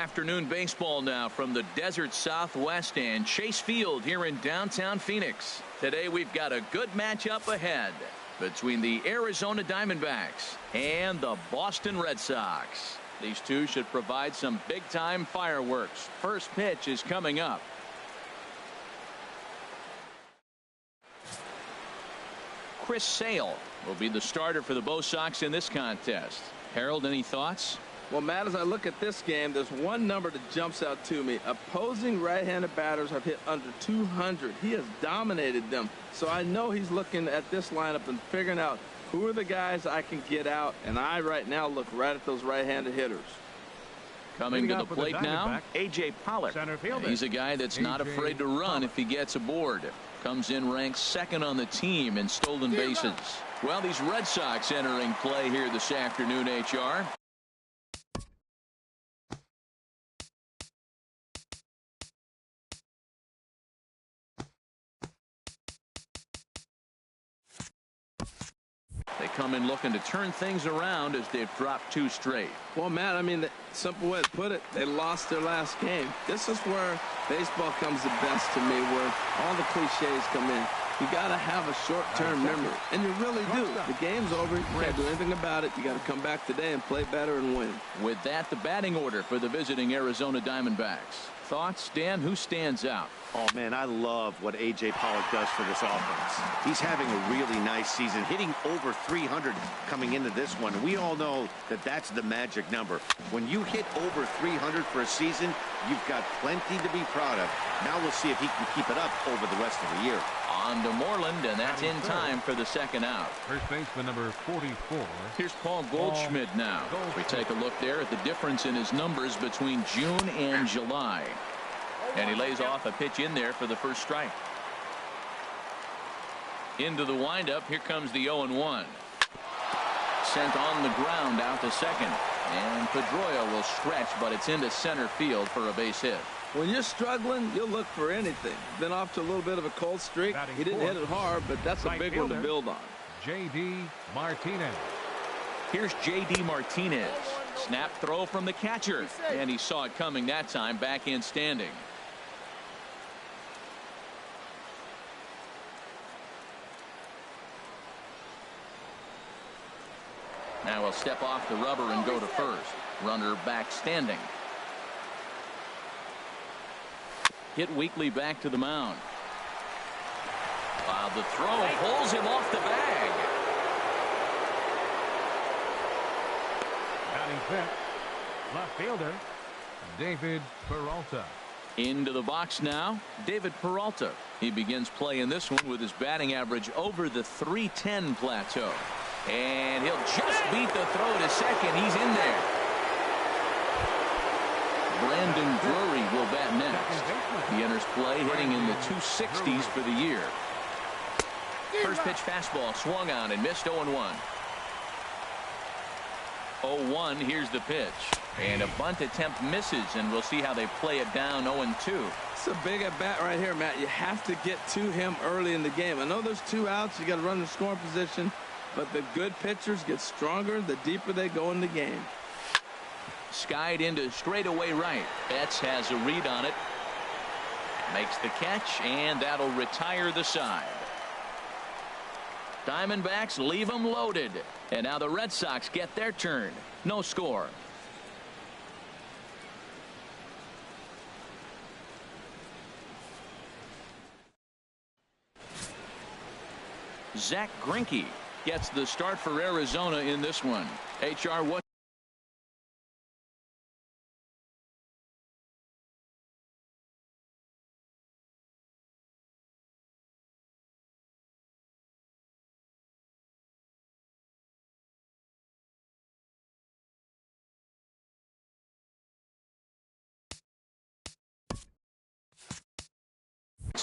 afternoon baseball now from the desert Southwest and Chase Field here in downtown Phoenix. Today we've got a good matchup ahead between the Arizona Diamondbacks and the Boston Red Sox. These two should provide some big-time fireworks. First pitch is coming up. Chris Sale will be the starter for the Bo Sox in this contest. Harold, any thoughts? Well, Matt, as I look at this game, there's one number that jumps out to me. Opposing right-handed batters have hit under 200. He has dominated them. So I know he's looking at this lineup and figuring out who are the guys I can get out. And I right now look right at those right-handed hitters. Coming to the plate now, A.J. Pollock. He's a guy that's not afraid to run if he gets aboard. Comes in ranked second on the team in stolen bases. Well, these Red Sox entering play here this afternoon, HR. They come in looking to turn things around as they've dropped 2 straight. Well, Matt, I mean, the simple way to put it, they lost their last game. This is where baseball comes the best to me, where all the cliches come in. You got to have a short-term memory, and you really do. The game's over. You can't do anything about it. You got to come back today and play better and win. With that, the batting order for the visiting Arizona Diamondbacks. Thoughts, Dan? Who stands out? Oh, man, I love what A.J. Pollock does for this offense. He's having a really nice season, hitting over 300 coming into this one. We all know that that's the magic number. When you hit over 300 for a season, you've got plenty to be proud of. Now we'll see if he can keep it up over the rest of the year. On to Moreland, and that's in time for the second out. First baseman number 44. Here's Paul Goldschmidt now. We take a look there at the difference in his numbers between June and July. And he lays off a pitch in there for the first strike. Into the windup. Here comes the 0-1. Sent on the ground out to second. And Pedroia will stretch, but it's into center field for a base hit. When you're struggling, you'll look for anything. Been off to a little bit of a cold streak. He didn't hit it hard, but that's a big one to build on. J.D. Martinez. Here's J.D. Martinez. Snap throw from the catcher. And he saw it coming that time, back in standing. Now he'll step off the rubber and go to first. Runner back standing. Hit weakly back to the mound. Wow, the throw pulls him off the bag. Batting fifth, left fielder David Peralta. Into the box now, David Peralta. He begins play in this one with his batting average over the .310 plateau. And he'll just beat the throw to second. He's in there. Brandon Drury will bat next. He enters play hitting in the 260s for the year. First pitch fastball swung on and missed. 0-1. 0-1. Here's the pitch. And a bunt attempt misses, and we'll see how they play it down. 0-2. It's a big at bat right here, Matt. You have to get to him early in the game. I know there's 2 outs. You got to run the scoring position. But the good pitchers get stronger the deeper they go in the game. Skied into straightaway right. Betts has a read on it. Makes the catch, and that'll retire the side. Diamondbacks leave them loaded. And now the Red Sox get their turn. No score. Zach Greinke gets the start for Arizona in this one. HR, what?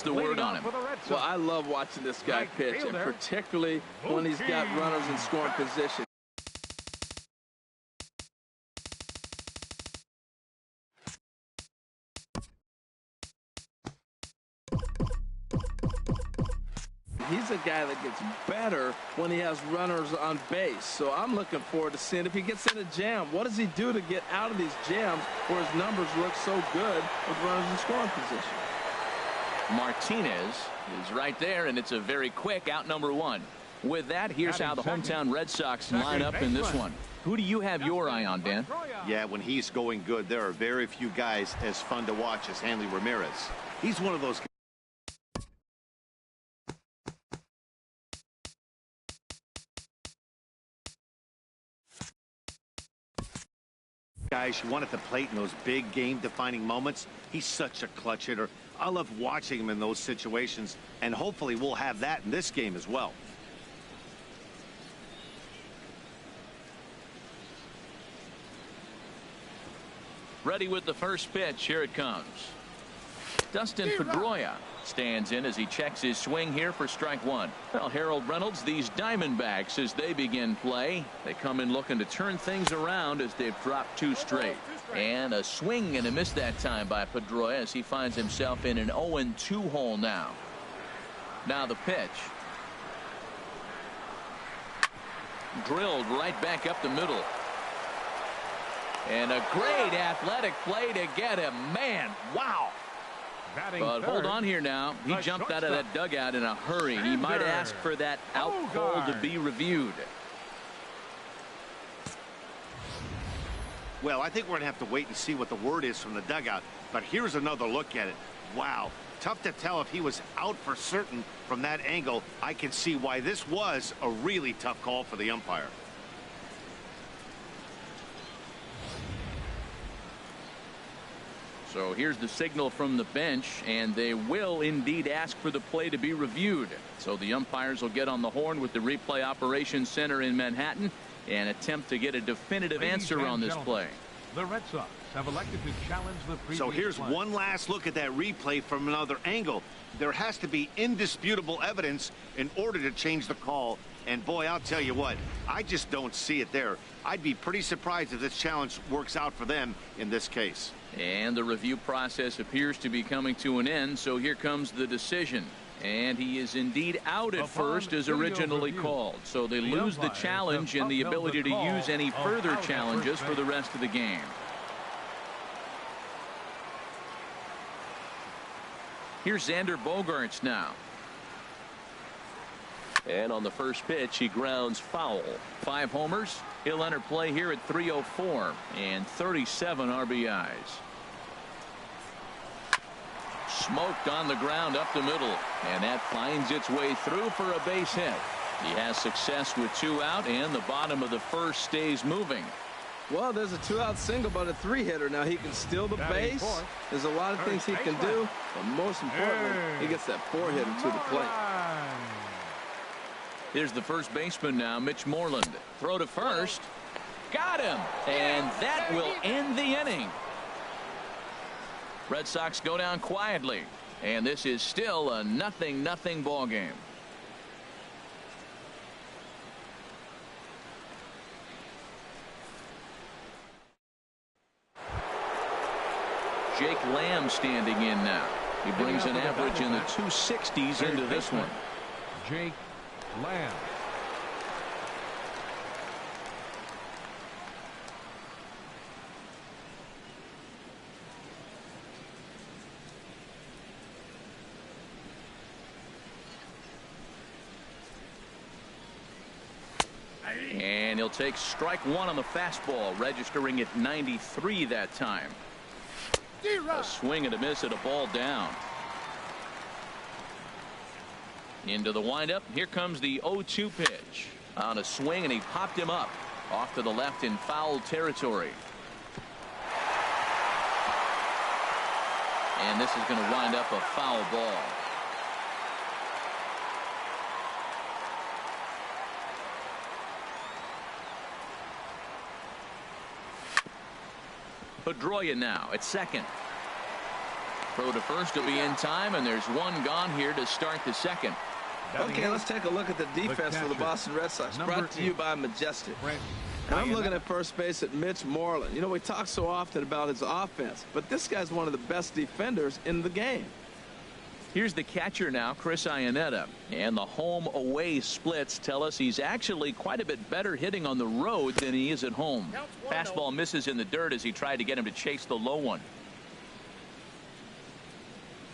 The word on him. Well, I love watching this guy pitch, and particularly when he's got runners in scoring position. he's a guy that gets better when he has runners on base. So I'm looking forward to seeing if he gets in a jam. What does he do to get out of these jams where his numbers look so good with runners in scoring position? Martinez is right there, and it's a very quick out number one. With that, here's how the hometown Red Sox line up in this one. Who do you have your eye on, Dan? Yeah, when he's going good, there are very few guys as fun to watch as Hanley Ramirez. He's one of those guys you want at the plate in those big game-defining moments. He's such a clutch hitter. I love watching him in those situations, and hopefully we'll have that in this game as well. Ready with the first pitch. Here it comes. Dustin Pedroia stands in as he checks his swing here for strike one. Well, Harold Reynolds, these Diamondbacks, as they begin play, they come in looking to turn things around as they've dropped two straight. And a swing and a miss that time by Pedroia as he finds himself in an 0-2 hole now. Now the pitch. Drilled right back up the middle. And a great athletic play to get him. Man, wow. But hold on here now. He jumped out of that dugout in a hurry. He might ask for that out call to be reviewed. Well, I think we're going to have to wait and see what the word is from the dugout. But here's another look at it. Wow. Tough to tell if he was out for certain from that angle. I can see why this was a really tough call for the umpire. So here's the signal from the bench, and they will indeed ask for the play to be reviewed. So the umpires will get on the horn with the replay operations center in Manhattan and attempt to get a definitive answer on this play. The Red Sox have elected to challenge the previous So here's play. one last look at that replay from another angle. There has to be indisputable evidence in order to change the call. And boy, I'll tell you what, I just don't see it there. I'd be pretty surprised if this challenge works out for them in this case. And the review process appears to be coming to an end, so here comes the decision. And he is indeed out at first as originally called. So they lose the challenge and the ability to use any further challenges for the rest of the game. Here's Xander Bogaerts now. And on the first pitch, he grounds foul. 5 homers. He'll enter play here at 304 and 37 RBIs. Smoked on the ground up the middle, and that finds its way through for a base hit. He has success with 2 out, and the bottom of the first stays moving. Well, there's a 2-out single, but a 3-hitter. Now he can steal the base. There's a lot of things he can do, but most importantly, he gets that 4-hitter to the plate. Here's the first baseman now, Mitch Moreland. Throw to first. Got him. And that will end the inning. Red Sox go down quietly. And this is still a 0-0 ball game. Jake Lamb standing in now. He brings an average in the 260s into this one. Jake Lamb. And he'll take strike one on the fastball, registering at 93 that time. A swing and a miss at a ball down. Into the windup. Here comes the 0-2 pitch. On a swing, and he popped him up off to the left in foul territory. And this is going to wind up a foul ball. Pedroia now at second. Throw to first will be in time, and there's one gone here to start the second. Okay, let's take a look at the defense for the Boston Red Sox. Brought to you by Majestic. And I'm looking at first base at Mitch Moreland. You know, we talk so often about his offense, but this guy's one of the best defenders in the game. Here's the catcher now, Chris Iannetta. And the home-away splits tell us he's actually quite a bit better hitting on the road than he is at home. Fastball misses in the dirt as he tried to get him to chase the low one.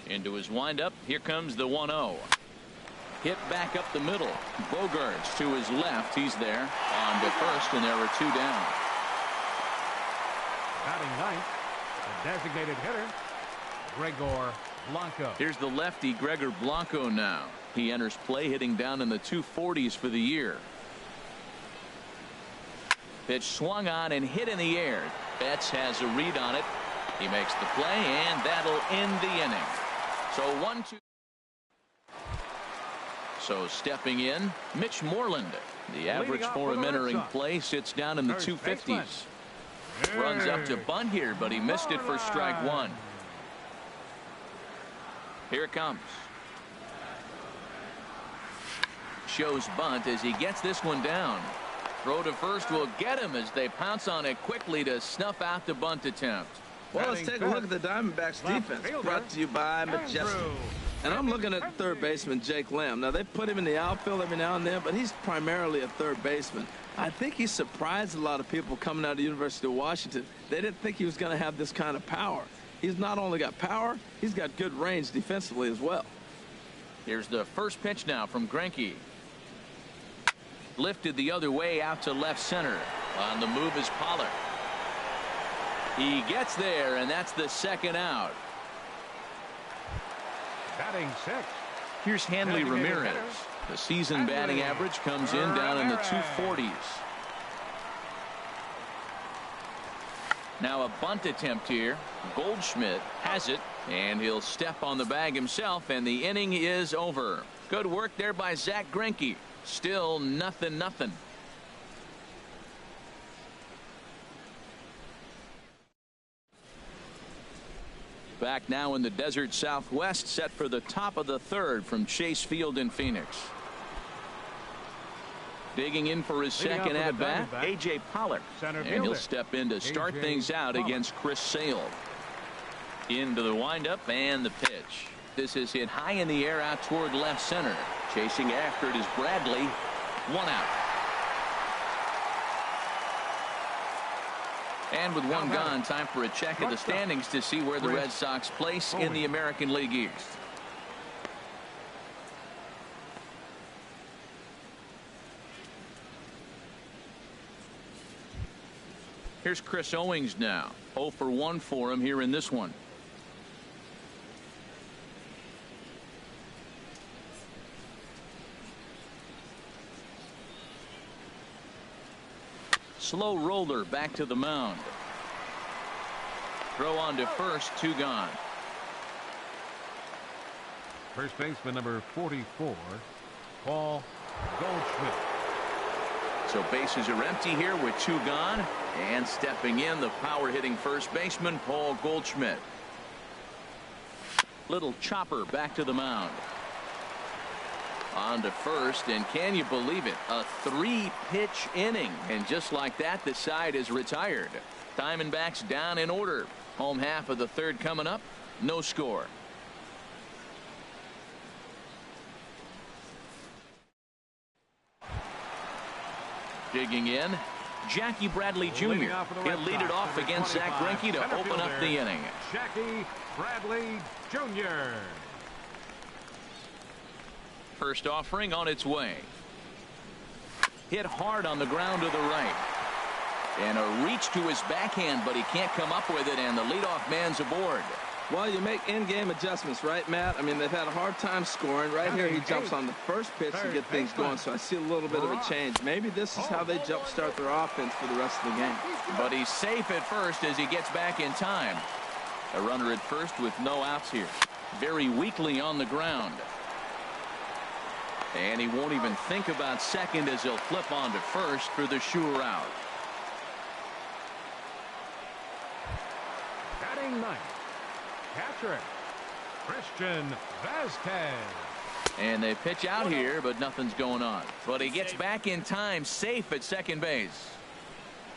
Into his windup. Here comes the 1-0. Hit back up the middle. Bogarts to his left. He's there on to first, and there are 2 down. Batting ninth, the designated hitter, Gregor Blanco. Here's the lefty Gregor Blanco now. He enters play hitting down in the 240s for the year. Pitch swung on and hit in the air. Betts has a read on it. He makes the play, and that'll end the inning. So 1-2. So stepping in, Mitch Moreland. The average for him entering play sits down in the 250s. Runs up to bunt here, but he missed it for strike 1. Here it comes. Shows bunt as he gets this one down. Throw to first will get him as they pounce on it quickly to snuff out the bunt attempt. Well, let's take a look at the Diamondbacks defense, brought to you by Majestic. And I'm looking at third baseman Jake Lamb. Now, they put him in the outfield every now and then, but he's primarily a third baseman. I think he surprised a lot of people coming out of the University of Washington. They didn't think he was going to have this kind of power. He's not only got power, he's got good range defensively as well. Here's the first pitch now from Greinke. Lifted the other way out to left center. On the move is Pollard. He gets there, and that's the second out. Batting sixth. Here's Hanley Ramirez. The season batting average comes in down in the 240s. Now a bunt attempt here. Goldschmidt has it, and he'll step on the bag himself, and the inning is over. Good work there by Zach Greinke. Still 0-0. Back now in the desert Southwest, set for the top of the third from Chase Field in Phoenix. Digging in for his second at-bat, A.J. Pollock. And he'll step in to start things out against Chris Sale. Into the windup and the pitch. This is hit high in the air out toward left center. Chasing after it is Bradley. 1 out. And with 1 gone, time for a check of the standings to see where the Red Sox place in the American League East. Here's Chris Owings now. 0 for 1 for him here in this one. Slow roller back to the mound. Throw on to first, 2 gone. First baseman number 44, Paul Goldschmidt. So bases are empty here with 2 gone. And stepping in, the power hitting first baseman, Paul Goldschmidt. Little chopper back to the mound. On to first, and can you believe it? A 3-pitch inning, and just like that, the side is retired. Diamondbacks down in order. Home half of the third coming up. No score. Digging in, Jackie Bradley Jr. He'll lead it off against Zach Greinke to open up the inning. Jackie Bradley Jr. First offering on its way. Hit hard on the ground to the right. And a reach to his backhand, but he can't come up with it, and the leadoff man's aboard. Well, you make in-game adjustments, right, Matt? I mean, they've had a hard time scoring. Right here, he jumps on the first pitch to get things going, so I see a little bit of a change. Maybe this is how they jumpstart their offense for the rest of the game. But he's safe at first as he gets back in time. A runner at first with no outs here. Very weakly on the ground. And he won't even think about second as he'll flip on to first for the sure out. Batting ninth, catcher Christian Vasquez. And they pitch out here, but nothing's going on. But he gets back in time, safe at second base.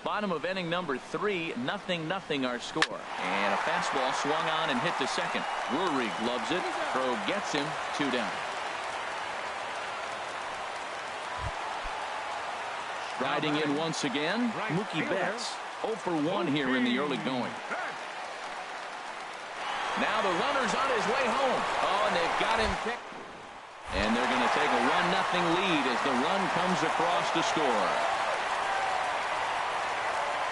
Bottom of inning number 3, 0-0 our score. And a fastball swung on and hit to second. Drury gloves it. Throw gets him. 2 down. Riding in once again, Mookie Betts. 0 for 1 here in the early going. Now the runner's on his way home. Oh, and they've got him picked. And they're going to take a 1-0 lead as the run comes across to score.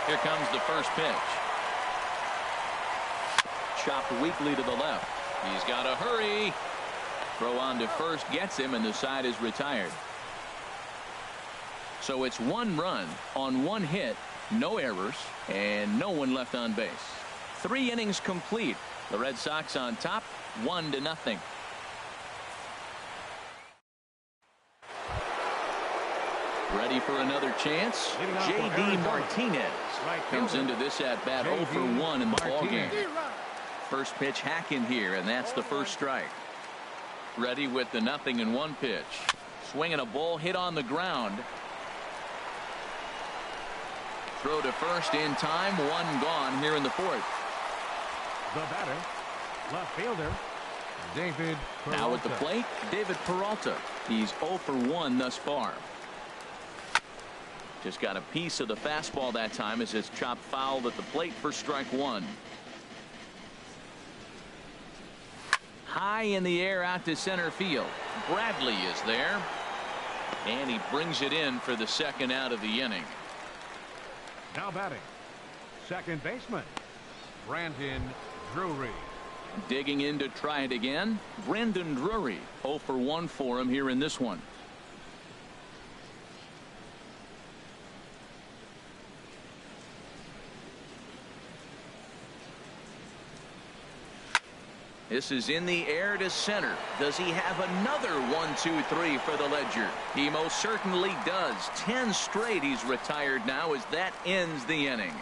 Here comes the first pitch. Chopped weakly to the left. He's got to hurry. Throw on to first gets him, and the side is retired. So it's 1 run on 1 hit, no errors, and no one left on base. 3 innings complete. The Red Sox on top, 1-0. Ready for another chance. J.D. Martinez comes into this at bat 0 for 1 in the ballgame. First pitch hacking here, and that's the first strike. Ready with the 0-1 pitch. Swinging a ball hit on the ground. Throw to first in time. 1 gone here in the 4th. The batter, left fielder, David Peralta. Now at the plate, David Peralta. He's 0 for 1 thus far. Just got a piece of the fastball that time as it's chopped foul at the plate for strike 1. High in the air out to center field. Bradley is there. And he brings it in for the 2nd out of the inning. Now batting, second baseman, Brandon Drury. Digging in to try it again, Brandon Drury. 0 for 1 for him here in this one. This is in the air to center. Does he have another 1-2-3 for the ledger? He most certainly does. 10 straight he's retired now as that ends the inning.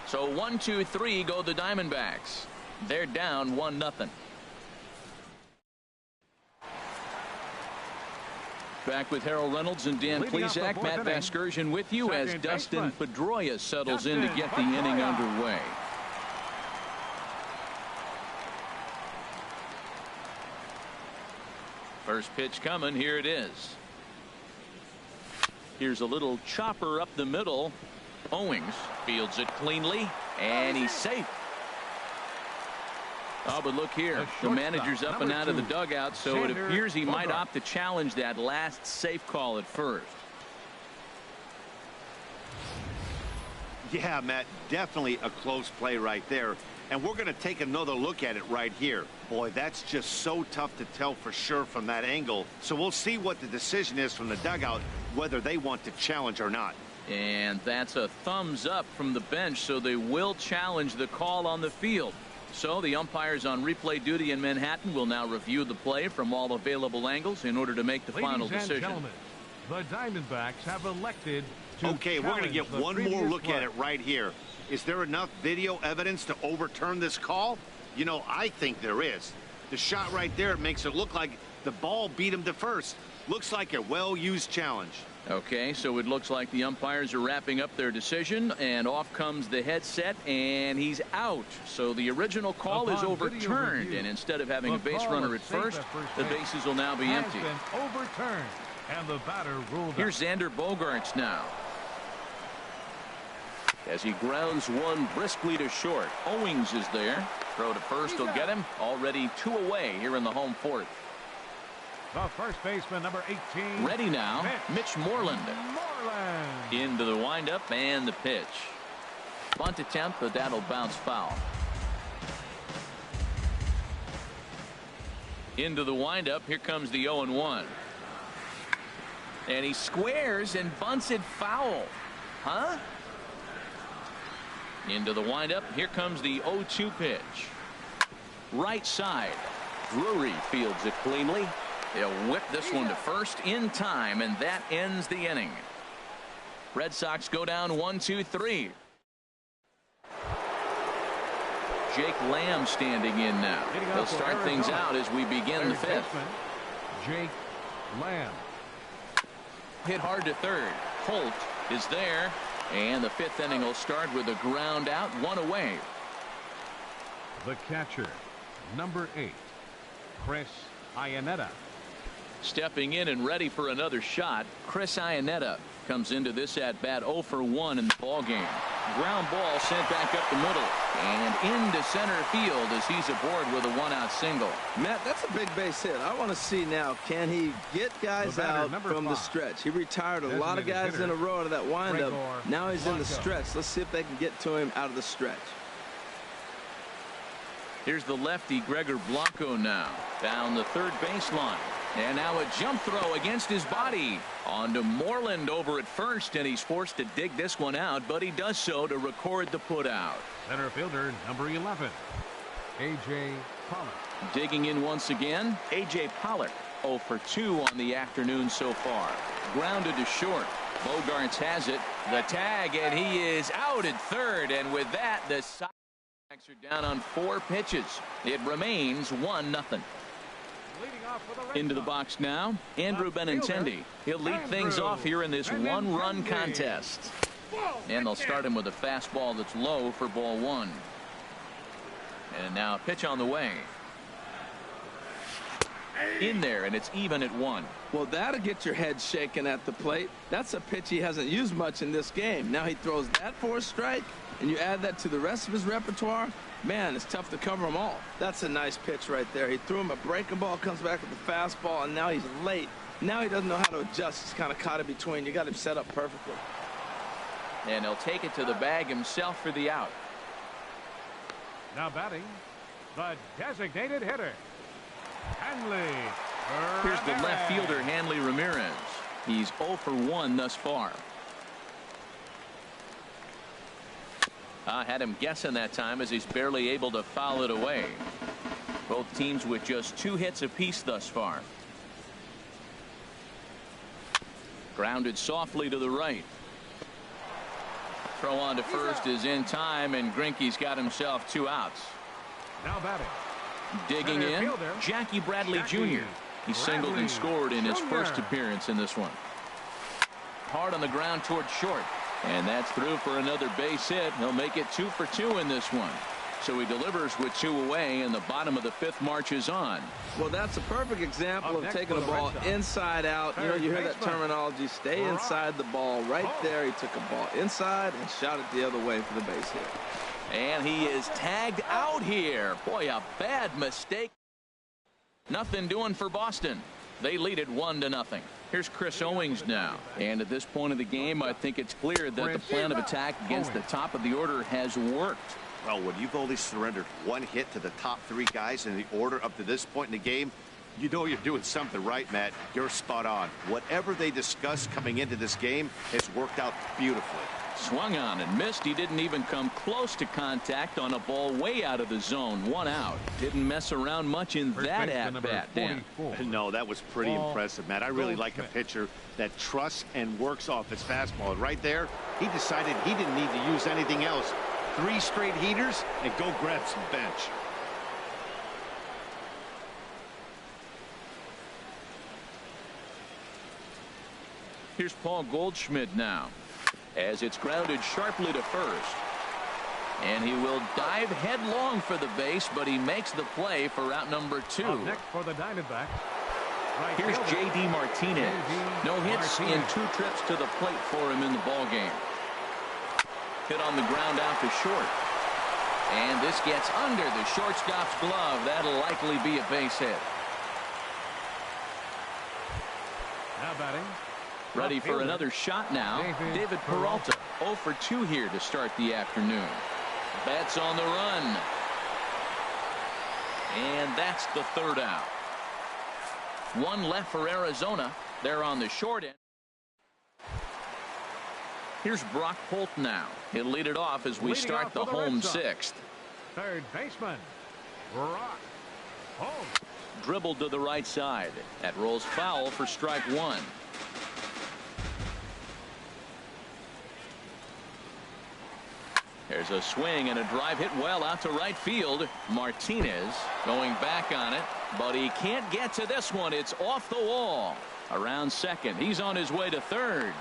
So 1-2-3 go the Diamondbacks. They're down 1-0. Back with Harold Reynolds and Dan Plesac. Matt Vasgersian with you as Dustin Pedroia settles in to get the inning underway. First pitch coming. Here it is. Here's a little chopper up the middle. Owings fields it cleanly, and he's safe. Oh, but look here. The manager's up and out of the dugout, so it appears he might opt to challenge that last safe call at first. Yeah, Matt, definitely a close play right there. And we're going to take another look at it right here. Boy, that's just so tough to tell for sure from that angle. So we'll see what the decision is from the dugout, whether they want to challenge or not. And that's a thumbs up from the bench, so they will challenge the call on the field. So the umpires on replay duty in Manhattan will now review the play from all available angles in order to make the final decision. Gentlemen, the Diamondbacks have elected to Okay, we're going to get one more look at it right here. Is there enough video evidence to overturn this call? You know, I think there is. The shot right there makes it look like the ball beat him to first. Looks like a well-used challenge. Okay, so it looks like the umpires are wrapping up their decision, and off comes the headset, and he's out. So the original call is overturned, and instead of having a base runner at first, the bases will now be empty. Overturned, and the batter ruled out. Here's Xander Bogaerts now. As he grounds one briskly to short. Owings is there. Throw to first will get him. Already 2 away here in the home 4th. The first baseman, number 18. Ready now, Mitch Moreland. Into the windup and the pitch. Bunt attempt, but that'll bounce foul. Into the windup. Here comes the 0-1. And he squares and bunts it foul. Huh? Into the windup. Here comes the 0-2 pitch. Right side. Drury fields it cleanly. They'll whip this one to first in time, and that ends the inning. Red Sox go down 1-2-3. Jake Lamb standing in now. They'll start things out as we begin the 5th. Jake Lamb. Hit hard to third. Holt is there. And the fifth inning will start with a ground out, one away. The catcher, number 8, Chris Iannetta. Stepping in and ready for another shot, Chris Iannetta comes into this at bat 0 for 1 in the ball game. Ground ball sent back up the middle and into center field as he's aboard with a 1-out single. Matt, that's a big base hit. I want to see now, can he get guys out from the stretch? He retired a lot of guys in a row to that windup. Now he's in the stretch. Let's see if they can get to him out of the stretch. Here's the lefty Gregor Blanco now down the third baseline. And now a jump throw against his body. On to Moreland over at first, and he's forced to dig this one out, but he does so to record the putout. Center fielder, number 11, A.J. Pollock. Digging in once again, A.J. Pollock, 0 for 2 on the afternoon so far. Grounded to short. Bogarts has it. The tag, and he is out at third, and with that, the Sox are down on 4 pitches. It remains 1-0. Into the box now, Andrew Benintendi. He'll lead things off here in this one-run contest. And they'll start him with a fastball that's low for ball 1. And now a pitch on the way. In there, and it's even at 1. Well, that'll get your head shaking at the plate. That's a pitch he hasn't used much in this game. Now he throws that for a strike, and you add that to the rest of his repertoire. Man, it's tough to cover them all. That's a nice pitch right there. He threw him a breaking ball, comes back with the fastball, and now he's late. Now he doesn't know how to adjust. He's kind of caught in between. You got him set up perfectly. And he'll take it to the bag himself for the out. Now batting, the designated hitter, Hanley Here's the left fielder, Hanley Ramirez. He's 0 for 1 thus far. Had him guessing that time as he's barely able to foul it away. Both teams with just 2 hits apiece thus far. Grounded softly to the right. Throw on to first is in time, and Greinke's got himself 2 outs. Now batting. Digging in, Jackie Bradley Jr. He singled and scored in his first appearance in this one. Hard on the ground toward short. And that's through for another base hit. He'll make it 2 for 2 in this one. So he delivers with 2 away, and the bottom of the 5th marches on. Well, that's a perfect example of taking a ball inside out. You know, you hear that terminology, stay inside the ball. Right there, he took a ball inside and shot it the other way for the base hit. And he is tagged out here. Boy, a bad mistake. Nothing doing for Boston. They lead it 1-0. Here's Chris Owings now. And at this point of the game, I think it's clear that the plan of attack against the top of the order has worked. Well, when you've only surrendered 1 hit to the top 3 guys in the order up to this point in the game, you know you're doing something right, Matt. You're spot on. Whatever they discussed coming into this game has worked out beautifully. Swung on and missed. He didn't even come close to contact on a ball way out of the zone. 1 out. Didn't mess around much in that at-bat, Dan. No, that was pretty impressive, Matt. I really like a pitcher that trusts and works off his fastball. And right there, he decided he didn't need to use anything else. 3 straight heaters and go grab some bench. Here's Paul Goldschmidt now, as it's grounded sharply to first. And he will dive headlong for the base, but he makes the play for out number 2. Up next for the Diamondbacks. Here's J.D. Martinez. No hits in 2 trips to the plate for him in the ball game. Hit on the ground out to short. And this gets under the shortstop's glove. That'll likely be a base hit. Now batting. Ready for another shot now. David Peralta, 0 for 2 here to start the afternoon. Bats on the run. And that's the 3rd out. 1 left for Arizona. They're on the short end. Here's Brock Holt now. He'll lead it off as we start the home 6th. Third baseman, Brock Holt. Dribbled to the right side. That rolls foul for strike 1. There's a swing and a drive hit well out to right field. Martinez going back on it, but he can't get to this one. It's off the wall. Around second. He's on his way to third.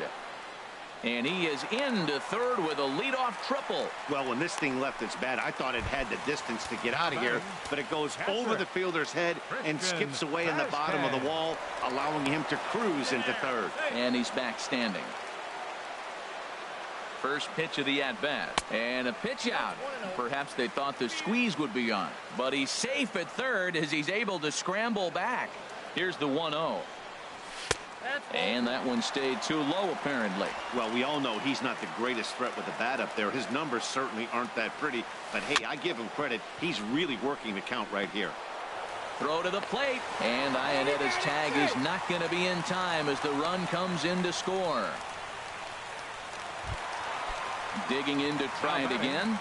And he is into third with a leadoff triple. Well, when this thing left its bat, I thought it had the distance to get out of here, but it goes over the fielder's head and skips away in the bottom of the wall, allowing him to cruise into third. And he's back standing. First pitch of the at-bat. And a pitch out. Perhaps they thought the squeeze would be on. But he's safe at third as he's able to scramble back. Here's the 1-0. And that one stayed too low, apparently. Well, we all know he's not the greatest threat with the bat up there. His numbers certainly aren't that pretty. But, hey, I give him credit. He's really working the count right here. Throw to the plate. And Ionetta's tag is not going to be in time as the run comes in to score. Digging in to try it again.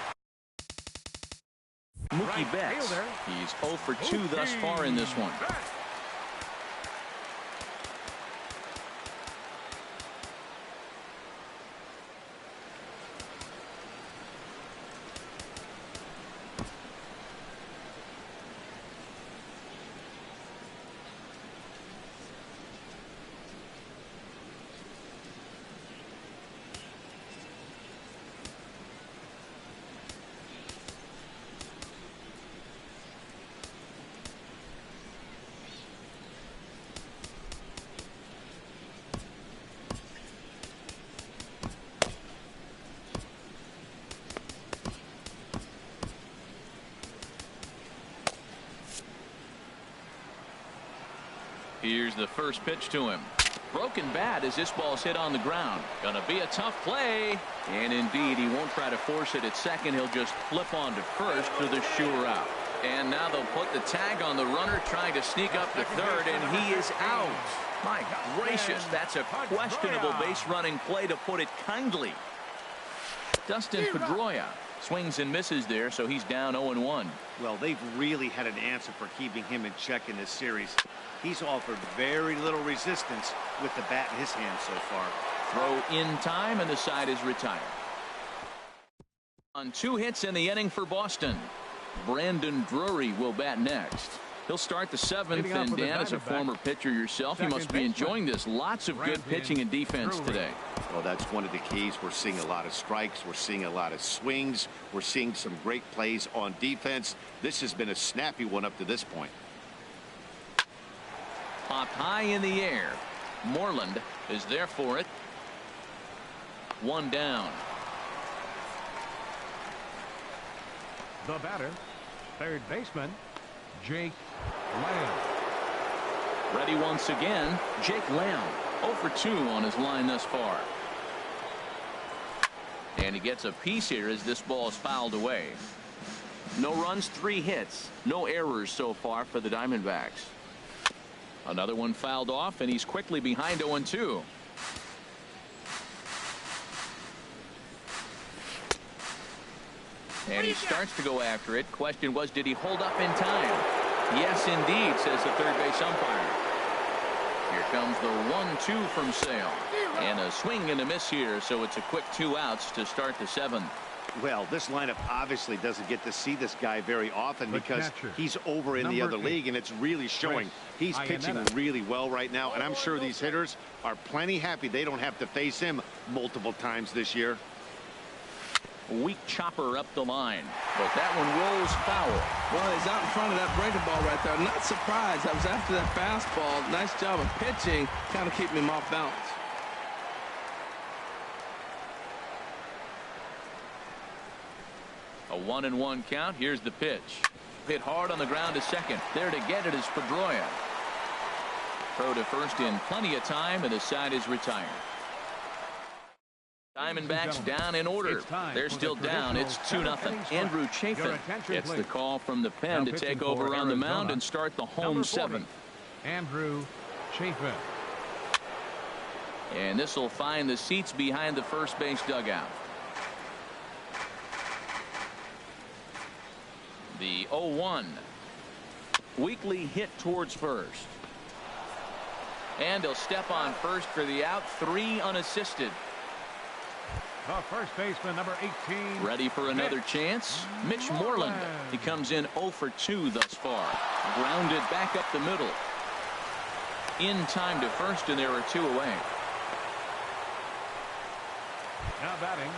Mookie Betts. He's 0 for 2 thus far in this one. Here's the first pitch to him. Broken bat as this ball's hit on the ground. Gonna be a tough play. And indeed, he won't try to force it at second. He'll just flip on to first for the sure out. And now they'll put the tag on the runner trying to sneak up to third, and he is out. My gracious, that's a questionable base running play, to put it kindly. Dustin Pedroia swings and misses there, so he's down 0-1. Well, they've really had an answer for keeping him in check in this series. He's offered very little resistance with the bat in his hand so far. Throw in time, and the side is retired. On 2 hits in the inning for Boston. Brandon Drury will bat next. He'll start the 7th, and Dan, as a former pitcher yourself, you must be enjoying this. Lots of good pitching and defense today. Well, that's one of the keys. We're seeing a lot of strikes. We're seeing a lot of swings. We're seeing some great plays on defense. This has been a snappy one up to this point. Popped high in the air. Moreland is there for it. 1 down. The batter, third baseman, Jake Lamb. Ready once again, Jake Lamb. 0 for 2 on his line thus far. And he gets a piece here as this ball is fouled away. No runs, 3 hits. No errors so far for the Diamondbacks. Another one fouled off, and he's quickly behind 0-2. And he starts to go after it. Question was, did he hold up in time? Yes, indeed, says the third base umpire. Here comes the 1-2 from Sale. And a swing and a miss here, so it's a quick 2 outs to start the 7th. Well, this lineup obviously doesn't get to see this guy very often because he's over in the other league, and it's really showing. He's pitching really well right now, and I'm sure these hitters are plenty happy they don't have to face him multiple times this year. Weak chopper up the line, but that one rolls foul. Well, he's out in front of that breaking ball right there. Not surprised. I was after that fastball. Nice job of pitching, kind of keeping him off balance. A 1-1 count. Here's the pitch. Hit hard on the ground to second. There to get it is Pedroia. Throw to first in plenty of time, and the side is retired. Diamondbacks down in order. They're still down. It's 2-0. Andrew Chafin gets the call from the pen to take over on the mound and start the home 7th. Andrew Chafin. And this will find the seats behind the first base dugout. The 0-1. Weakly hit towards first. And he'll step on first for the out. 3 unassisted. The first baseman, number 18. Ready for another chance. Mitch Moreland. He comes in 0 for 2 thus far. Grounded back up the middle. In time to first, and there are 2 away. Now batting,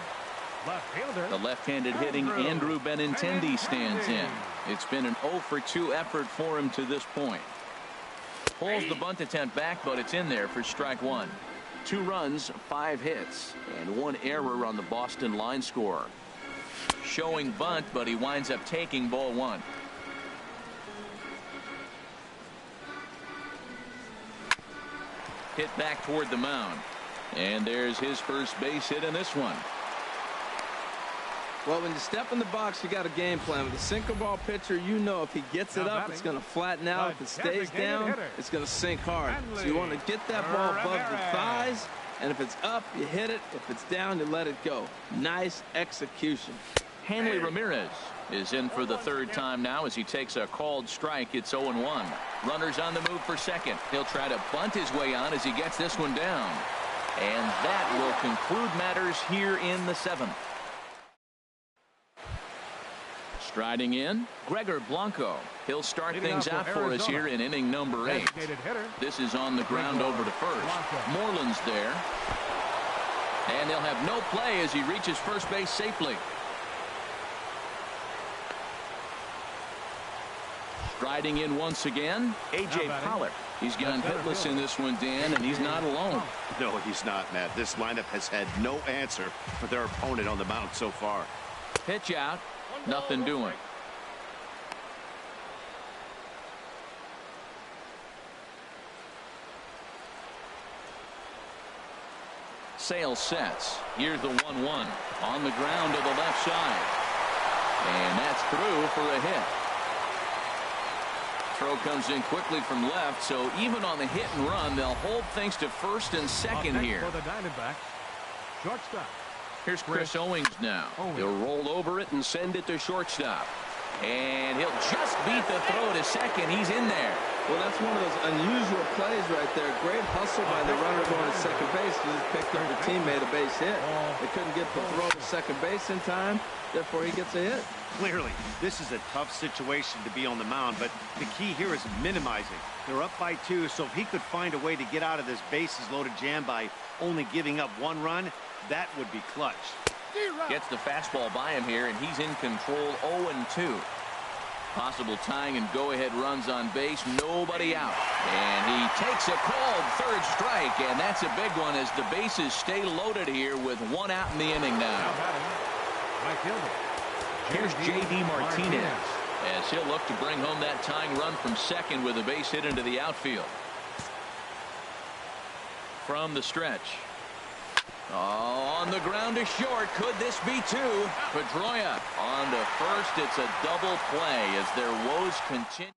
left fielder. The left-handed hitting Andrew Benintendi stands in. It's been an 0 for 2 effort for him to this point. Pulls the bunt attempt back, but it's in there for strike one. 2 runs, 5 hits, and 1 error on the Boston line score. Showing bunt, but he winds up taking ball 1. Hit back toward the mound. And there's his first base hit in this one. Well, when you step in the box, you got a game plan. With a sinker ball pitcher, you know if he gets it up, it's going to flatten out. If it stays down, it's going to sink hard. So you want to get that ball above the thighs, and if it's up, you hit it. If it's down, you let it go. Nice execution. Hanley Ramirez is in for the 3rd time now as he takes a called strike. It's 0-1. Runners on the move for second. He'll try to bunt his way on as he gets this one down. And that will conclude matters here in the 7th. Striding in, Gregor Blanco. He'll start things out for us here in inning number 8. This is on the ground over to first. Moreland's there. And they'll have no play as he reaches first base safely. Striding in once again, A.J. Pollock. He's gone hitless in this one, Dan, and he's not alone. No, he's not, Matt. This lineup has had no answer for their opponent on the mound so far. Pitch out. Nothing doing. Sale sets. Here's the 1-1 on the ground to the left side. And that's through for a hit. Throw comes in quickly from left, so even on the hit and run, they'll hold things to first and second here. For the Diamondbacks, shortstop. Here's Chris Owings now. He'll roll over it and send it to shortstop. And he'll just beat the throw to second. He's in there. Well, that's one of those unusual plays right there. Great hustle by the runner going to second base. He just picked up the teammate a base hit. They couldn't get the throw to second base in time. Therefore, he gets a hit. Clearly, this is a tough situation to be on the mound, but the key here is minimizing. They're up by 2, so if he could find a way to get out of this bases-loaded jam by only giving up 1 run, that would be clutch. Gets the fastball by him here, and he's in control 0-2. Possible tying and go-ahead runs on base. Nobody out. And he takes a called 3rd strike, and that's a big one as the bases stay loaded here with 1 out in the inning now. Here's J.D. Martinez as he'll look to bring home that tying run from second with a base hit into the outfield. From the stretch. On the ground to short. Could this be 2? Pedroia on to first. It's a double play as their woes continue.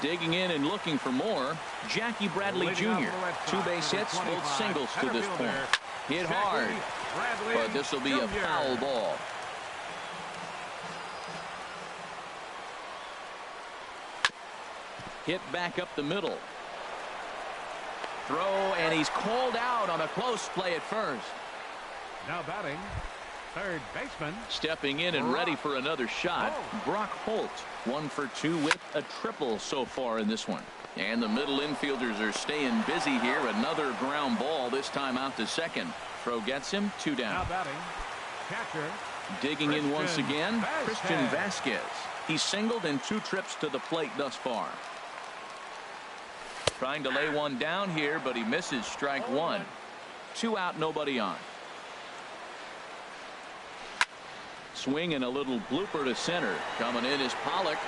Digging in and looking for more, Jackie Bradley Jr. 2 base hits, both singles to this point. Hit hard, but this will be a foul ball. Hit back up the middle. Throw, and he's called out on a close play at first. Now batting, 3rd baseman. Stepping in and ready for another shot, Brock Holt. 1 for 2 with a triple so far in this one. And the middle infielders are staying busy here. Another ground ball, this time out to second. Throw gets him, 2 down. Now batting, catcher. Digging in once again, Christian Vasquez. He's singled in 2 trips to the plate thus far. Trying to lay one down here, but he misses strike 1. 2 out, nobody on. Swing and a little blooper to center. Coming in is Pollock.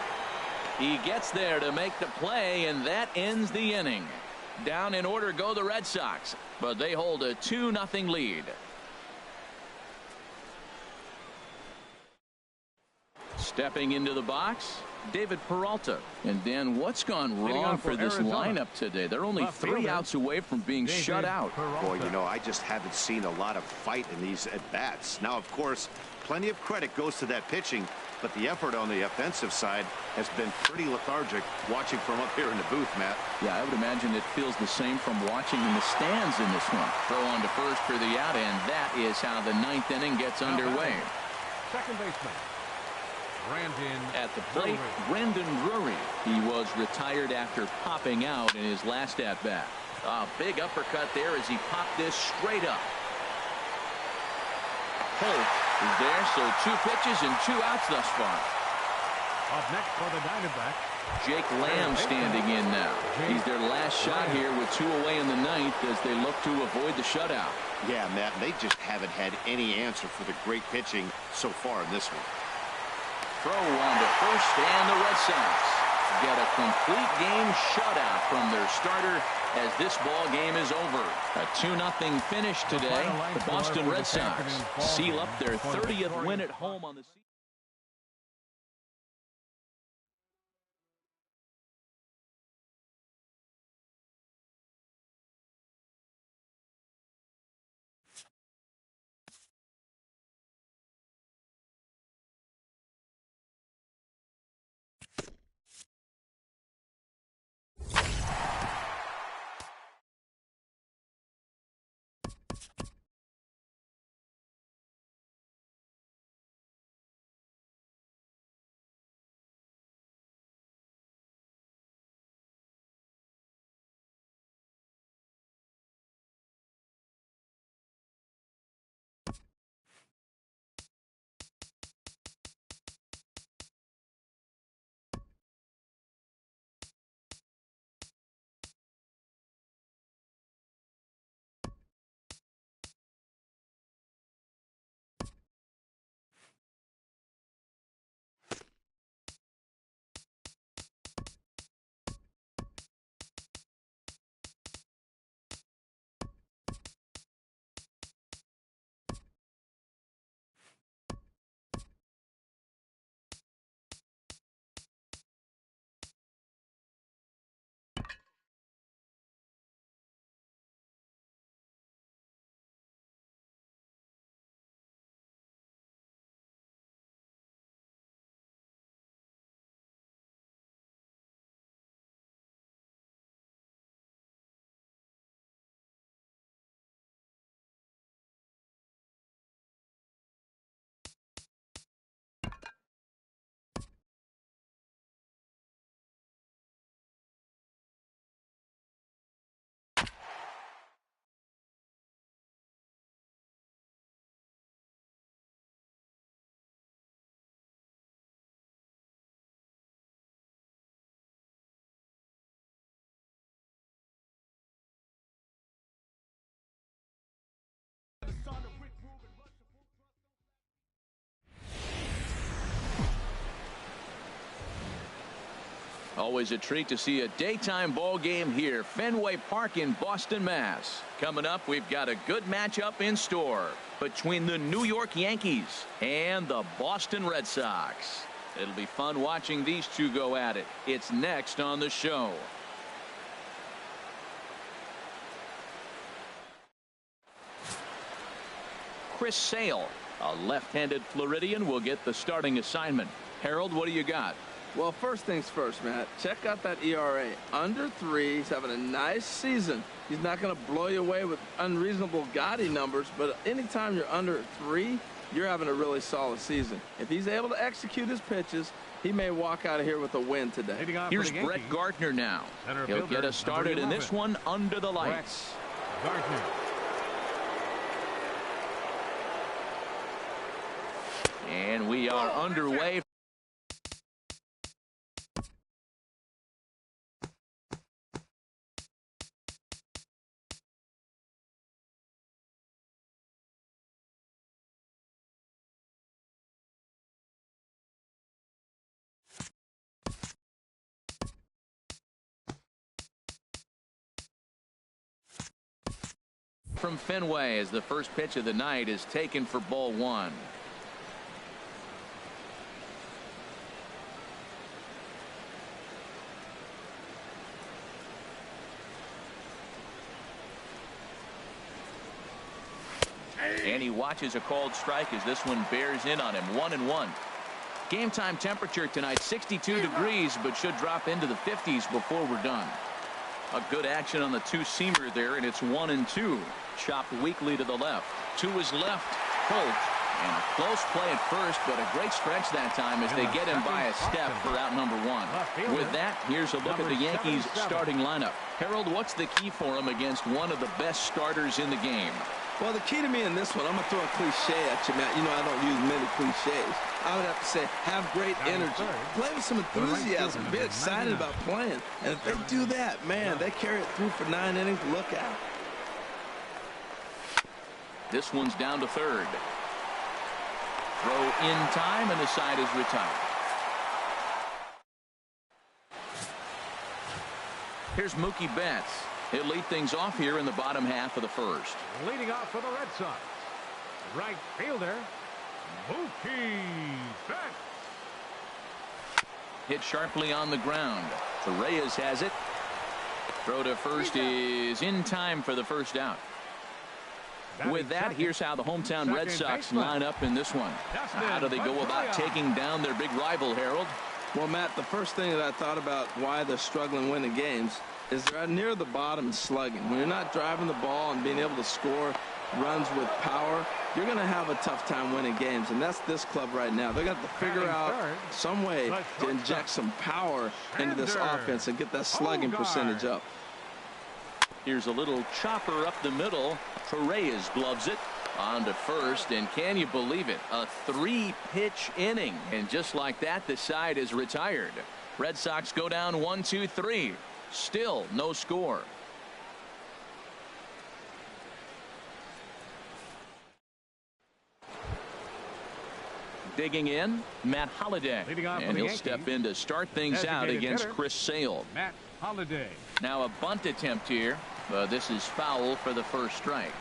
He gets there to make the play, and that ends the inning. Down in order go the Red Sox, but they hold a 2-0 lead. Stepping into the box, David Peralta. And Dan, what's gone wrong for this lineup today? They're only 3 outs away from being shut out. Boy, you know, I just haven't seen a lot of fight in these at-bats. Now, of course, plenty of credit goes to that pitching, but the effort on the offensive side has been pretty lethargic watching from up here in the booth, Matt. Yeah, I would imagine it feels the same from watching in the stands in this one. Throw on to first for the out, and that is how the 9th inning gets underway. Second baseman. At the plate, Brandon Drury. He was retired after popping out in his last at-bat. A big uppercut there as he popped this straight up. Holt is there, so 2 pitches and 2 outs thus far. Up next for the Diamondbacks, Jake Lamb standing in now. He's their last shot here with 2 away in the 9th as they look to avoid the shutout. Yeah, Matt, they just haven't had any answer for the great pitching so far in this one. Throw on to first, and the Red Sox get a complete game shutout from their starter as this ball game is over. A 2-0 finish today. The Boston Red Sox seal up their 30th win at home on the season. Always a treat to see a daytime ball game here. Fenway Park in Boston, Mass. Coming up, we've got a good matchup in store between the New York Yankees and the Boston Red Sox. It'll be fun watching these two go at it. It's next on the show. Chris Sale, a left-handed Floridian, will get the starting assignment. Harold, what do you got? Well, first things first, Matt. Check out that ERA. Under 3. He's having a nice season. He's not going to blow you away with unreasonable gaudy numbers, but anytime you're under 3, you're having a really solid season. If he's able to execute his pitches, he may walk out of here with a win today. Here's Brett Gardner now. He'll get us started in this one under the lights. Gardner. And we are underway. From Fenway as the first pitch of the night is taken for ball 1. And he watches a called strike as this one bears in on him. 1-1. Game time temperature tonight 62 degrees, but should drop into the 50s before we're done. A good action on the two-seamer there, and it's 1-2. Chopped weakly to the left. To his left, Holt. And a close play at first, but a great stretch that time as they get him by a step for out number 1. With that, here's a look at the Yankees starting lineup. Harold, what's the key for him against one of the best starters in the game? Well, the key to me in this one, I'm going to throw a cliche at you, Matt. You know I don't use many cliches. I would have to say, have great energy. Play with some enthusiasm. Be excited about playing. And if they do that, man, they carry it through for 9 innings. Look out. This one's down to third. Throw in time, and the side is retired. Here's Mookie Betts. He'll lead things off here in the bottom half of the first. Leading off for the Red Sox, right fielder, Mookie Betts. Hit sharply on the ground. Reyes has it. Throw to first is in time for the first out. With that, here's how the hometown Red Sox line up in this one. How do they go about taking down their big rival, Harold? Well, Matt, the first thing that I thought about why they're struggling winning games is they're near the bottom and slugging. When you're not driving the ball and being able to score runs with power, you're going to have a tough time winning games, and that's this club right now. They got to figure out some way to inject some power into this offense and get that slugging percentage up. Here's a little chopper up the middle. Reyes gloves it on to first, and can you believe it? A 3-pitch inning, and just like that, the side is retired. Red Sox go down 1-2-3. Still no score. Digging in, Matt Holliday, and he'll step in to start things out against Chris Sale. Matt Holliday. Now a bunt attempt here, but this is foul for the first strike.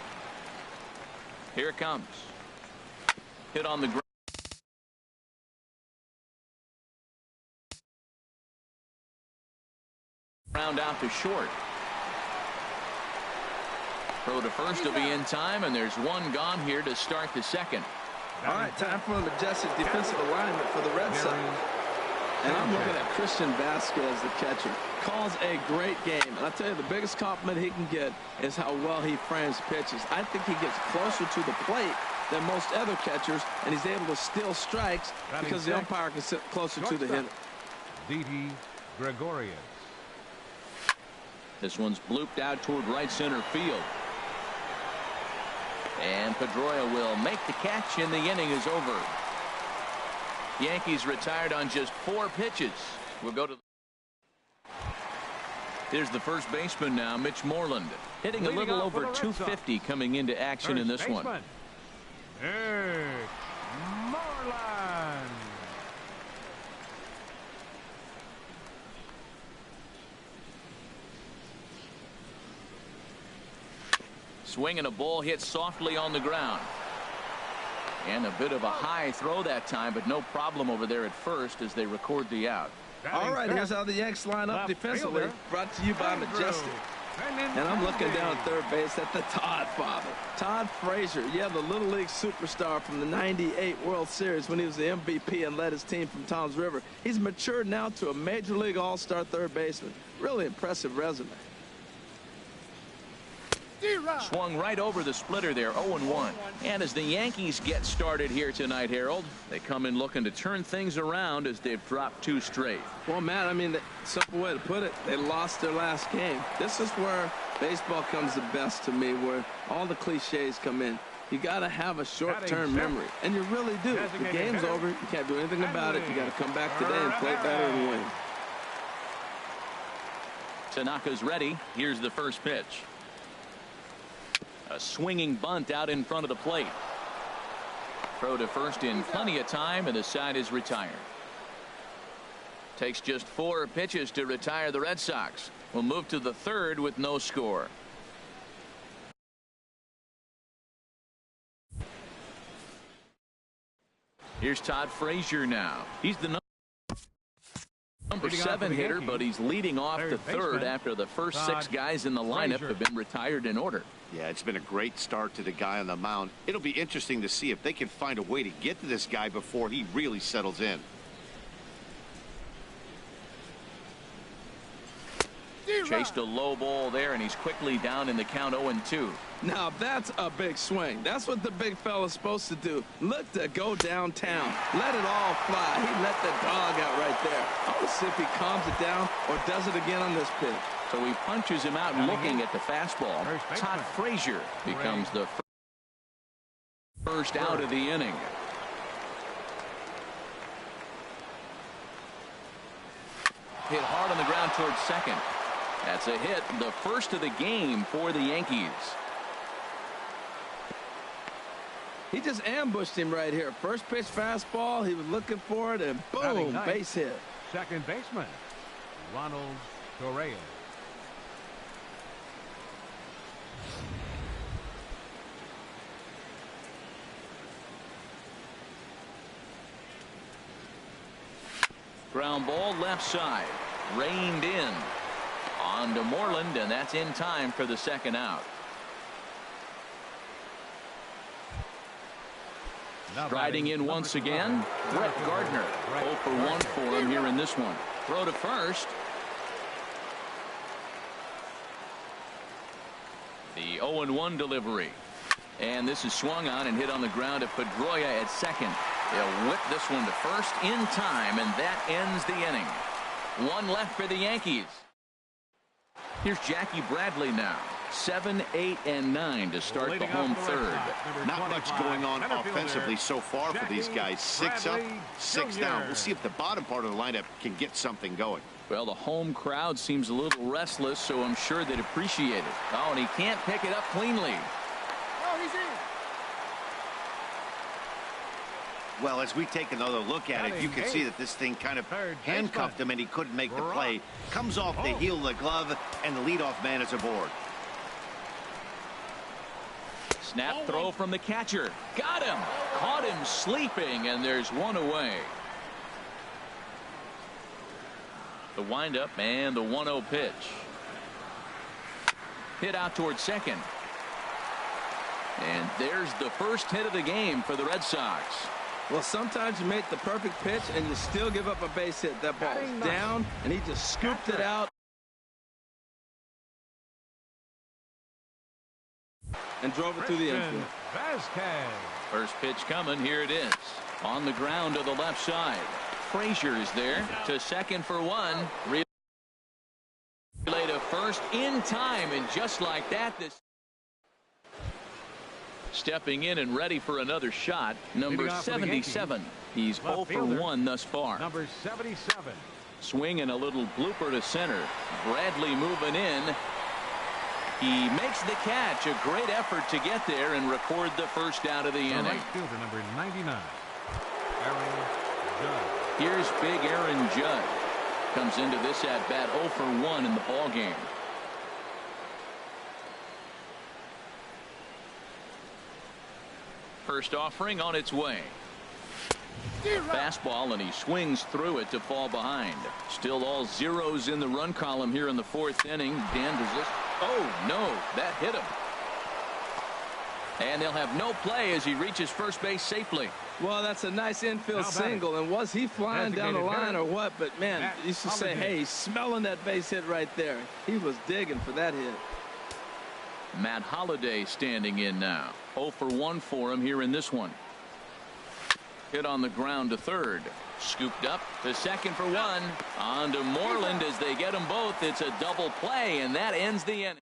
Here it comes. Hit on the ground. Round out to short. Throw to first will be in time, and there's one gone here to start the second. All right, time for a majestic defensive alignment for the Red Sox. And I'm looking at Christian Vasquez, the catcher. Calls a great game. And I tell you, the biggest compliment he can get is how well he frames pitches. I think he gets closer to the plate than most other catchers, and he's able to steal strikes because the umpire can sit closer to the hitter. Didi Gregorius. This one's blooped out toward right center field. And Pedroia will make the catch, and the inning is over. Yankees retired on just 4 pitches. We'll go to. Here's the first baseman now, Mitch Moreland, hitting a little over 250 coming into action in this one. Mitch Moreland. Swing and a ball hit softly on the ground. And a bit of a high throw that time, but no problem over there at first as they record the out. All right, here's how the Yanks line up defensively. Brought to you by Majestic. And I'm looking down at third base at the Todd father. Todd Frazier, yeah, the Little League superstar from the '98 World Series when he was the MVP and led his team from Toms River. He's matured now to a Major League All-Star third baseman. Really impressive resume. Swung right over the splitter there, 0-1. And as the Yankees get started here tonight, Harold, they come in looking to turn things around as they've dropped 2 straight. Well, Matt, I mean, the simple way to put it, they lost their last game. This is where baseball comes the best to me, where all the cliches come in. You got to have a short-term memory, and you really do. The game's over. You can't do anything about it. You got to come back today and play better and win. Tanaka's ready. Here's the first pitch. A swinging bunt out in front of the plate. Throw to first in plenty of time, and the side is retired. Takes just 4 pitches to retire the Red Sox. We'll move to the third with no score. Here's Todd Frazier now. He's the number 7 hitter, but he's leading off the third after the first 6 guys in the lineup have been retired in order. Yeah, it's been a great start to the guy on the mound. It'll be interesting to see if they can find a way to get to this guy before he really settles in. Chased a low ball there, and he's quickly down in the count 0-2. Now that's a big swing. That's what the big fella's supposed to do. Look to go downtown. Let it all fly. He let the dog out right there. I want to see if he calms it down or does it again on this pitch. So he punches him out looking at the fastball. Todd Frazier becomes the first. First out of the inning. Hit hard on the ground towards second. That's a hit, the first of the game for the Yankees. He just ambushed him right here. First pitch fastball, he was looking for it, and boom, base hit. Second baseman, Ronald Correa. Ground ball left side. Reined in. On to Moreland, and that's in time for the second out. Striding in once again, Brett Gardner. 0 for 1 for him here in this one. Throw to first. The 0-1 delivery. And this is swung on and hit on the ground to Pedroia at second. They'll whip this one to first in time, and that ends the inning. One left for the Yankees. Here's Jackie Bradley now. 7, 8, and 9 to start the home third. Not much going on offensively so far for these guys. 6 up, 6 down. We'll see if the bottom part of the lineup can get something going. Well, the home crowd seems a little restless, so I'm sure they'd appreciate it. Oh, and he can't pick it up cleanly. Well, as we take another look at it, you can see that this thing kind of handcuffed him and he couldn't make the play. Comes off the heel of the glove, and the leadoff man is aboard. Snap throw from the catcher. Got him. Caught him sleeping, and there's one away. The windup and the 1-0 pitch. Hit out towards second. And there's the first hit of the game for the Red Sox. Well, sometimes you make the perfect pitch and you still give up a base hit. That ball's down, and he just scooped it out and drove it through the infield. First pitch coming. Here it is. On the ground to the left side. Frazier is there to second for one. Relay to first in time, and just like that, this stepping in and ready for another shot. Number 77. He's 0 for 1 thus far. Number 77. Swing and a little blooper to center. Bradley moving in. He makes the catch. A great effort to get there and record the first out of the inning. Right fielder, number 99. Aaron Judd. Here's big Aaron Judd. Comes into this at bat 0 for 1 in the ball game. First offering on its way. Fastball, and he swings through it to fall behind. Still all zeros in the run column here in the fourth inning. Dan, does this? Oh, no, that hit him. And they'll have no play as he reaches first base safely. Well, that's a nice infield single. And was he flying down the line or what? But, man, you should say, hey, he's smelling that base hit right there. He was digging for that hit. Matt Holliday standing in now. 0 for 1 for him here in this one. Hit on the ground to third. Scooped up to second for one. On to Moreland as they get them both. It's a double play, and that ends the inning.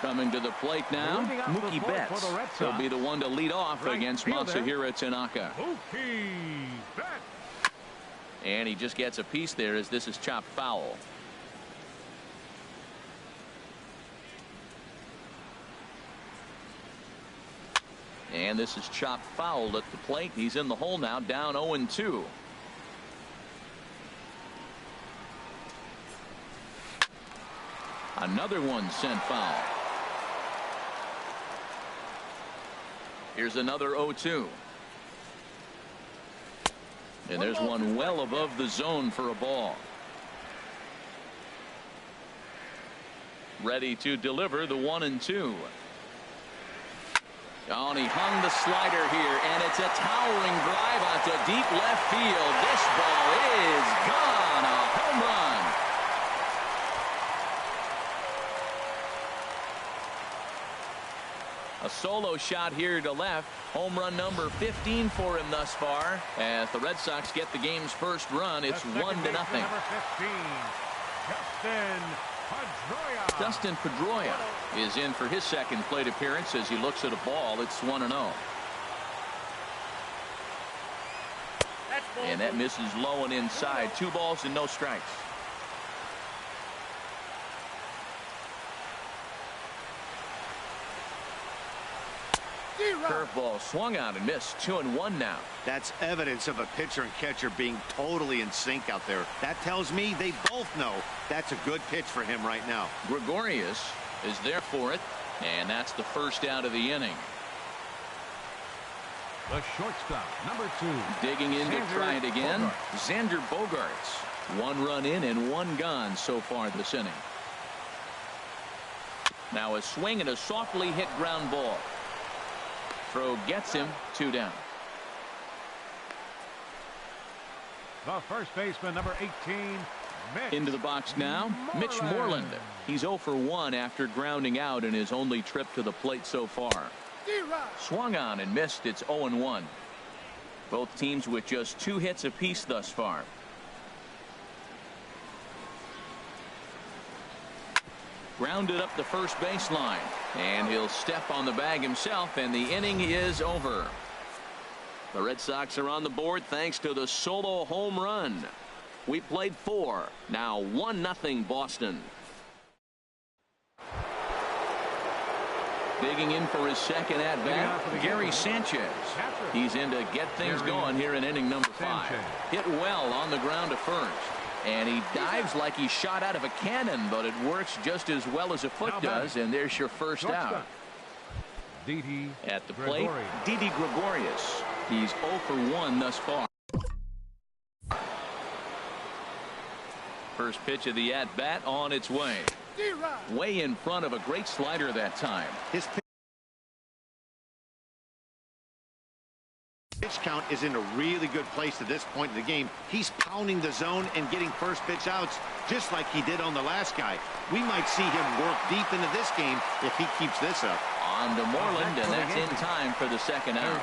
Coming to the plate now, Mookie Betts. He'll be the one to lead off against Masahiro Tanaka. Mookie Betts. And he just gets a piece there as this is chopped foul. And this is chopped foul at the plate. He's in the hole now, down 0-2. Another one sent foul. Here's another 0-2. And there's one well above the zone for a ball. Ready to deliver the 1-2. Oh, and he hung the slider here, and it's a towering drive out to deep left field. This ball is gone. A home run. A solo shot here to left. Home run number 15 for him thus far. As the Red Sox get the game's first run, it's 1-0. Number 15, Justin Dustin Pedroia is in for his second plate appearance as he looks at a ball. It's 1-0. And that misses low and inside. 2 balls and no strikes. Curveball swung out and missed. 2-1 now. That's evidence of a pitcher and catcher being totally in sync out there. That tells me they both know that's a good pitch for him right now. Gregorius is there for it, and that's the first out of the inning. The shortstop, number 2. Digging in to try it again. Xander Bogaerts. 1 run in and 1 gone so far this inning. Now a swing and a softly hit ground ball. Throw gets him. 2 down. The first baseman, number 18, Mitch. Into the box now, Mitch Moreland. He's 0 for 1 after grounding out in his only trip to the plate so far. Swung on and missed. It's 0-1. Both teams with just 2 hits apiece thus far. Grounded up the first baseline, and he'll step on the bag himself, and the inning is over. The Red Sox are on the board thanks to the solo home run. We played 4. Now 1-0 Boston. Digging in for his second at bat, Gary Sanchez. He's in to get things going here in inning number 5. Hit well on the ground to first. And he dives like he shot out of a cannon, but it works just as well as a foot does, and there's your first out. At the plate, Didi Gregorius. He's 0 for 1 thus far. First pitch of the at-bat on its way. Way in front of a great slider that time. His pitch count is in a really good place at this point in the game. He's pounding the zone and getting first pitch outs just like he did on the last guy. We might see him work deep into this game if he keeps this up. On to Moreland, and that's in time for the second out.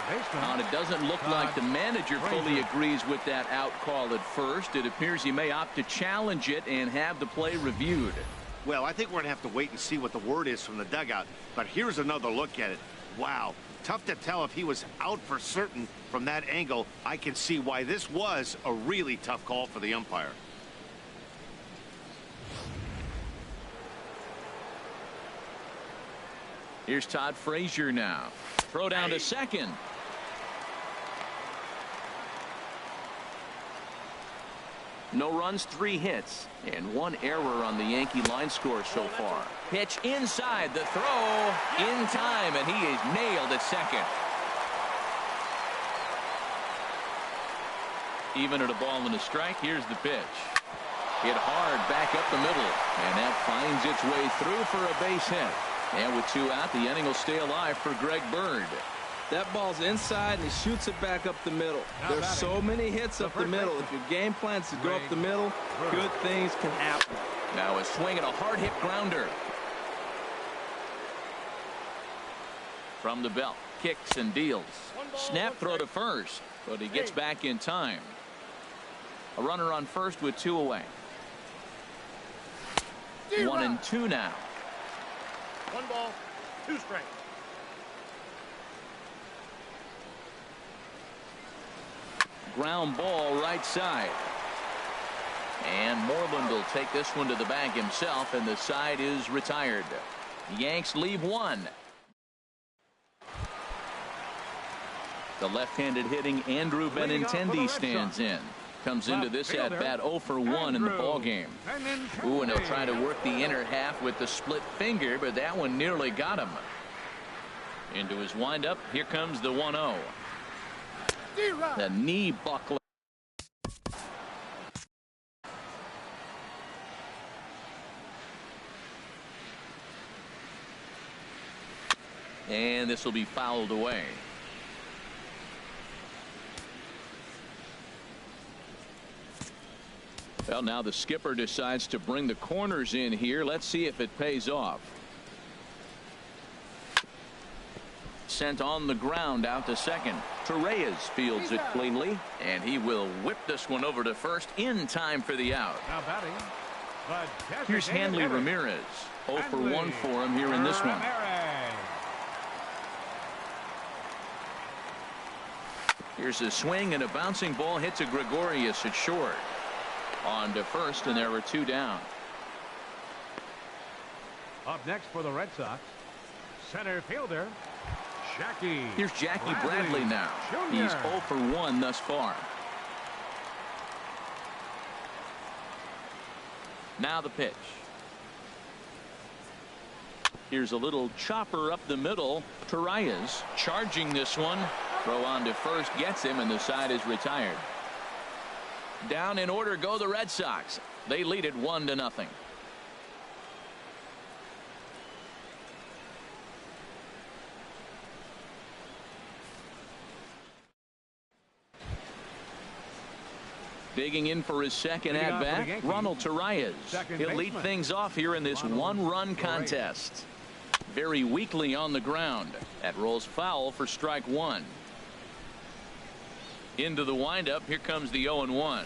And it doesn't look like the manager fully agrees with that out call at first. It appears he may opt to challenge it and have the play reviewed. Well, I think we're going to have to wait and see what the word is from the dugout. But here's another look at it. Wow. Tough to tell if he was out for certain from that angle. I can see why this was a really tough call for the umpire. Here's Todd Frazier now. Throw down to second. No runs, 3 hits, and 1 error on the Yankee line score so far. Pitch inside, the throw in time, and he is nailed at second. Even at a ball and a strike, here's the pitch. Hit hard back up the middle, and that finds its way through for a base hit. And with 2 out, the inning will stay alive for Greg Bird. That ball's inside, and he shoots it back up the middle. There's so many hits up the middle. If your game plan's to go up the middle, good things can happen. Now a swing and a hard hit grounder. From the belt, kicks and deals. Snap throw to first, but he gets back in time. A runner on first with 2 away. 1-2 now. 1 ball, 2 strikes. Ground ball right side. And Moreland will take this one to the bag himself, and the side is retired. The Yanks leave 1. The left-handed hitting Andrew Benintendi stands in. Comes into this at-bat 0 for 1 in the ballgame. Ooh, and he'll try to work the inner half with the split finger, but that one nearly got him. Into his windup, here comes the 1-0. The knee buckler. And this will be fouled away. Well, now the skipper decides to bring the corners in here. Let's see if it pays off. Sent on the ground out to second. Torreyes fields it cleanly, and he will whip this one over to first in time for the out. Now batting, Here's Hanley Ramirez. 0 for 1 for him here in this one. Here's a swing and a bouncing ball hit to Gregorius at short. On to first, and there were 2 down. Up next for the Red Sox, center fielder Jackie. Here's Jackie Bradley now. Jr. He's 0 for 1 thus far. Now the pitch. Here's a little chopper up the middle. Torreyes charging this one. Throw on to first gets him, and the side is retired. Down in order go the Red Sox. They lead it 1-0. Digging in for his second at-bat, Ronald Torreyes. He'll lead things off here in this one-run contest. Very weakly on the ground. That rolls foul for strike 1. Into the windup. Here comes the 0-1.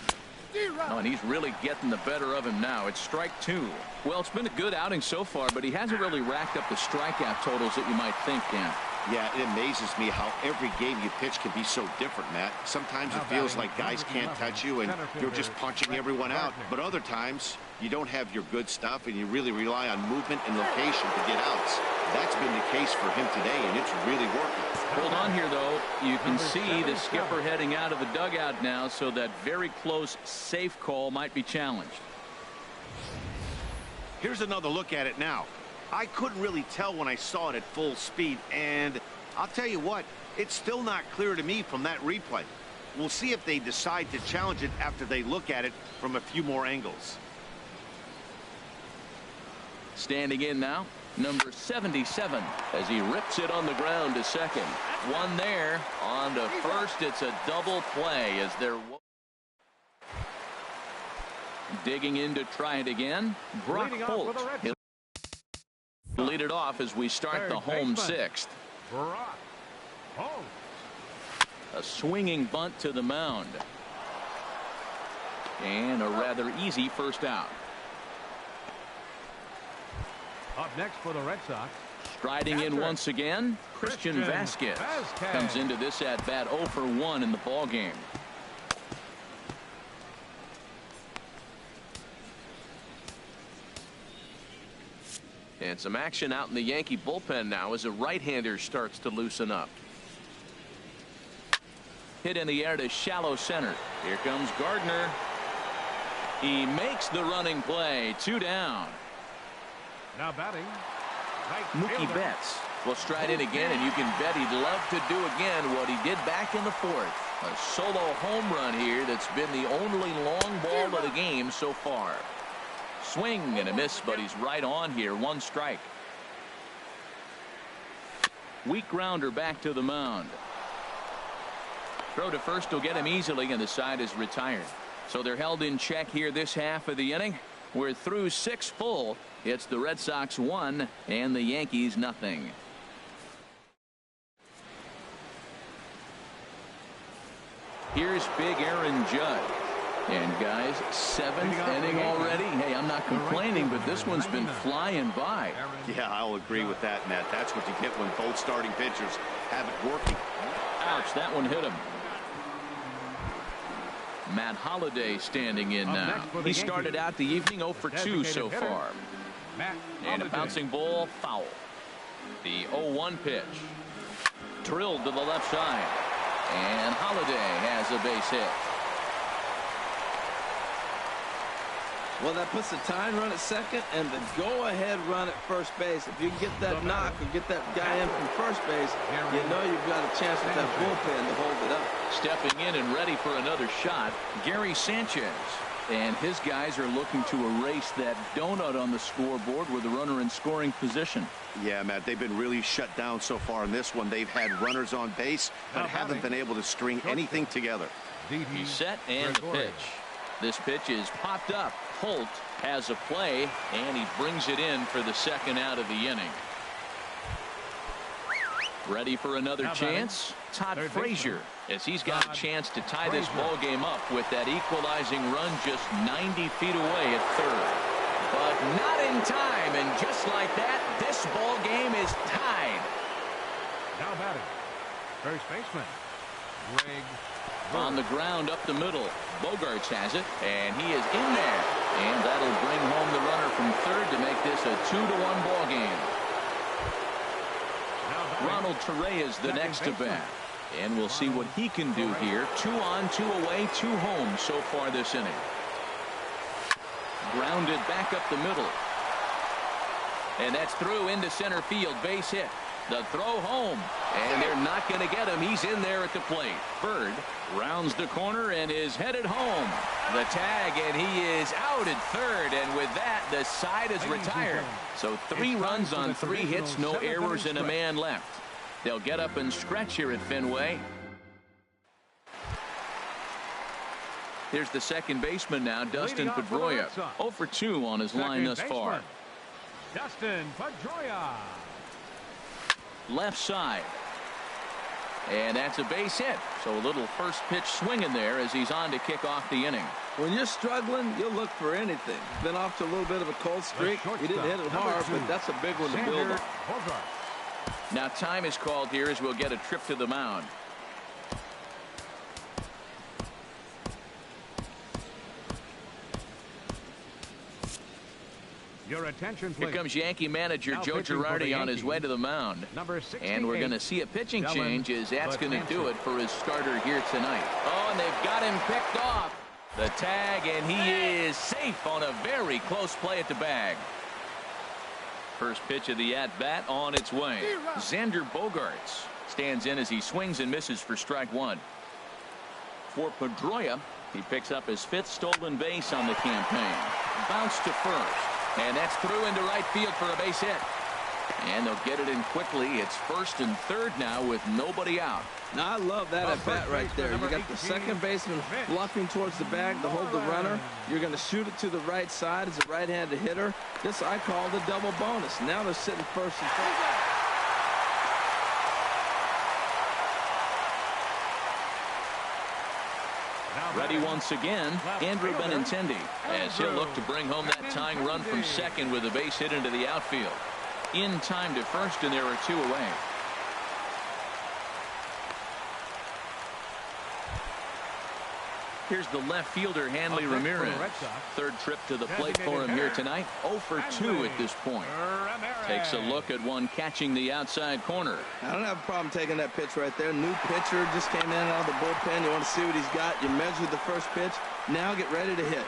Oh, and he's really getting the better of him now. It's strike 2. Well, it's been a good outing so far, but he hasn't really racked up the strikeout totals that you might think, Dan. Yeah, it amazes me how every game you pitch can be so different, Matt. Sometimes it feels like guys can't touch you and you're just punching everyone out. But other times you don't have your good stuff and you really rely on movement and location to get outs. That's been the case for him today, and it's really working. Hold on here, though. You can see the skipper heading out of the dugout now, so that very close safe call might be challenged. Here's another look at it now. I couldn't really tell when I saw it at full speed, and I'll tell you what, it's still not clear to me from that replay. We'll see if they decide to challenge it after they look at it from a few more angles. Standing in now, number 77, as he rips it on the ground to second. One there. On to first. It's a double play as they're digging in to try it again. Brock Holt. He'll lead it off as we start the home 6th. Brock Holt. A swinging bunt to the mound. And a rather easy first out. Up next for the Red Sox, striding in once again, Christian Vasquez comes into this at bat 0 for 1 in the ball game. And some action out in the Yankee bullpen now as a right-hander starts to loosen up. Hit in the air to shallow center. Here comes Gardner. He makes the running play. 2 down. Now batting, right Mookie fielder Betts will stride in again, and you can bet he'd love to do again what he did back in the 4th. A solo home run here that's been the only long ball of the game so far. Swing and a miss, but he's right on here. 1 strike. Weak grounder back to the mound. Throw to first will get him easily, and the side is retired. So they're held in check here this half of the inning. We're through 6 full. It's the Red Sox 1 and the Yankees nothing. Here's big Aaron Judge. And guys, 7th inning already. Hey, I'm not complaining, but this one's been flying by. Yeah, I'll agree with that, Matt. That's what you get when both starting pitchers have it working. Ouch, that one hit him. Matt Holliday standing in now. He started out the evening 0 for 2 so far. And a bouncing ball, foul. The 0-1 pitch. Drilled to the left side. And Holliday has a base hit. Well, that puts the tying run at second and the go-ahead run at first base. If you can get that knock or get that guy in from first base, you know you've got a chance with that bullpen to hold it up. Stepping in and ready for another shot, Gary Sanchez. And his guys are looking to erase that donut on the scoreboard with a runner in scoring position. Yeah, Matt, they've been really shut down so far in this one. They've had runners on base, but haven't been able to string anything together. He's set and the pitch. This pitch is popped up. Holt has a play, and he brings it in for the second out of the inning. Ready for another chance? Todd Frazier, as he's got a chance to tie this ball game up with that equalizing run just 90 feet away at third. but not in time. And just like that, this ball game is tied. Now batting, first baseman, Greg. On the ground up the middle. Bogarts has it, and he is in there. And that'll bring home the runner from third to make this a 2-1 ball game. Ronald Torre is the next to bat. And we'll see what he can do here. 2 on, 2 away, 2 home so far this inning. Grounded back up the middle. And that's through into center field. Base hit. The throw home. And they're not going to get him. He's in there at the plate. Bird rounds the corner and is headed home. The tag, and he is out at third. And with that, the side is retired. So 3 runs on 3 hits, no errors, and a man left. They'll get up and stretch here at Fenway. Here's the second baseman now, Dustin Pedroia. 0 for 2 on his line thus far. Dustin Pedroia. Left side. And that's a base hit. So a little first pitch swing in there as he's on to kick off the inning. When you're struggling, you'll look for anything. Been off to a little bit of a cold streak. He didn't hit it hard, but that's a big one to build on. Now time is called here as we'll get a trip to the mound. Your attention, please. Here comes Yankee manager Joe Girardi on his way to the mound. And we're going to see a pitching change as that's going to do it for his starter here tonight. Oh, and they've got him picked off. The tag, and he is safe on a very close play at the bag. First pitch of the at-bat on its way. Xander Bogaerts stands in as he swings and misses for strike 1. For Pedroia, he picks up his 5th stolen base on the campaign. Bounce to first. And that's through into right field for a base hit. And they'll get it in quickly. It's first and third now with nobody out. Now I love that at bat right there. You got the second baseman bluffing towards the bag to hold the runner. You're going to shoot it to the right side as a right-handed hitter. This I call the double bonus. Now they're sitting first and third. Ready once again, Andrew Benintendi, as he'll look to bring home that tying run from second with a base hit into the outfield. In time to first, and there are 2 away. Here's the left fielder, Hanley Ramirez. Third trip to the plate for him here tonight. 0 for 2 at this point. Takes a look at one catching the outside corner. I don't have a problem taking that pitch right there. New pitcher just came in out of the bullpen. You want to see what he's got. You measure the first pitch. Now get ready to hit.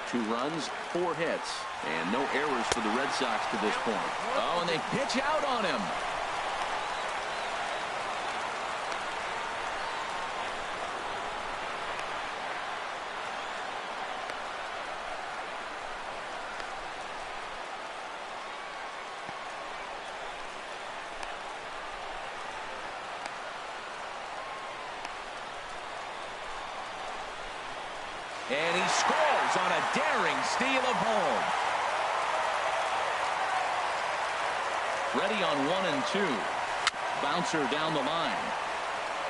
2 runs, 4 hits, and no errors for the Red Sox to this point. Oh, and they pitch out on him. And he scores on a daring steal of home. Ready on 1 and 2. Bouncer down the line.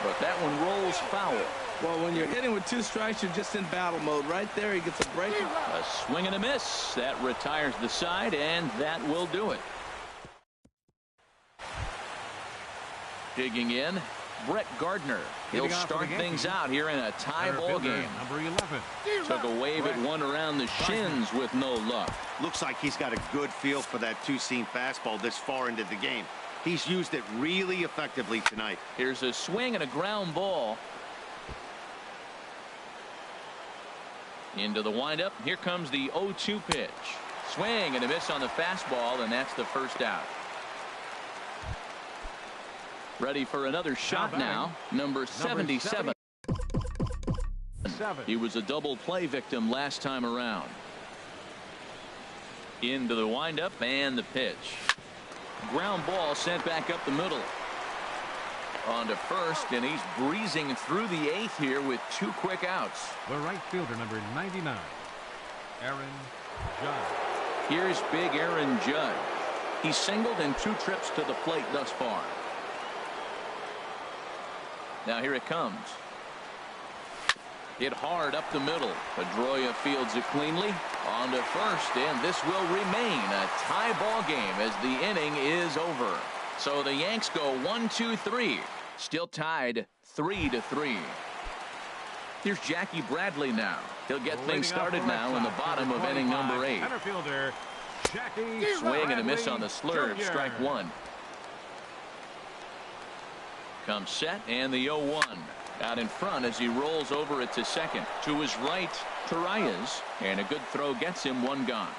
But that one rolls foul. Well, when you're hitting with 2 strikes, you're just in battle mode. Right there, he gets a break. A swing and a miss. That retires the side, and that will do it. Digging in, Brett Gardner. He'll start things out here in a tie ball game. Number 11. Took a wave at one around the shins with no luck. Looks like he's got a good feel for that 2-seam fastball this far into the game. He's used it really effectively tonight. Here's a swing and a ground ball. Into the windup. Here comes the 0-2 pitch. Swing and a miss on the fastball, and that's the first out. Ready for another shot now. Number 77. He was a double play victim last time around. Into the windup and the pitch. Ground ball sent back up the middle. On to first, and he's breezing through the 8th here with 2 quick outs. The right fielder, number 99, Aaron Judge. Here's big Aaron Judge. He's singled in 2 trips to the plate thus far. Now here it comes. Hit hard up the middle. Pedroia fields it cleanly. On on to first, and this will remain a tie ball game as the inning is over. So the Yanks go 1-2-3, still tied 3-3. Here's Jackie Bradley now. He'll get things started now in the bottom of inning number 8. Swing and a miss on the slurve, strike one. Comes set, and the 0-1. Out in front as he rolls over it to second. To his right, Torreyes, and a good throw gets him one gone.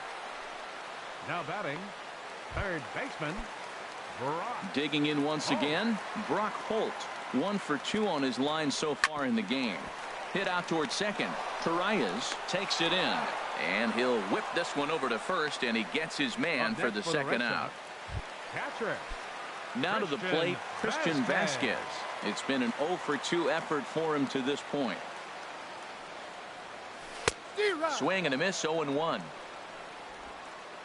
Now batting, third baseman, Brock. Digging in once again, Brock Holt. 1 for 2 on his line so far in the game. Hit out towards second. Torreyes takes it in, and he'll whip this one over to first, and he gets his man for the second out. Catcher. Now to the plate, Christian Vasquez. It's been an 0 for 2 effort for him to this point. Swing and a miss, 0-1.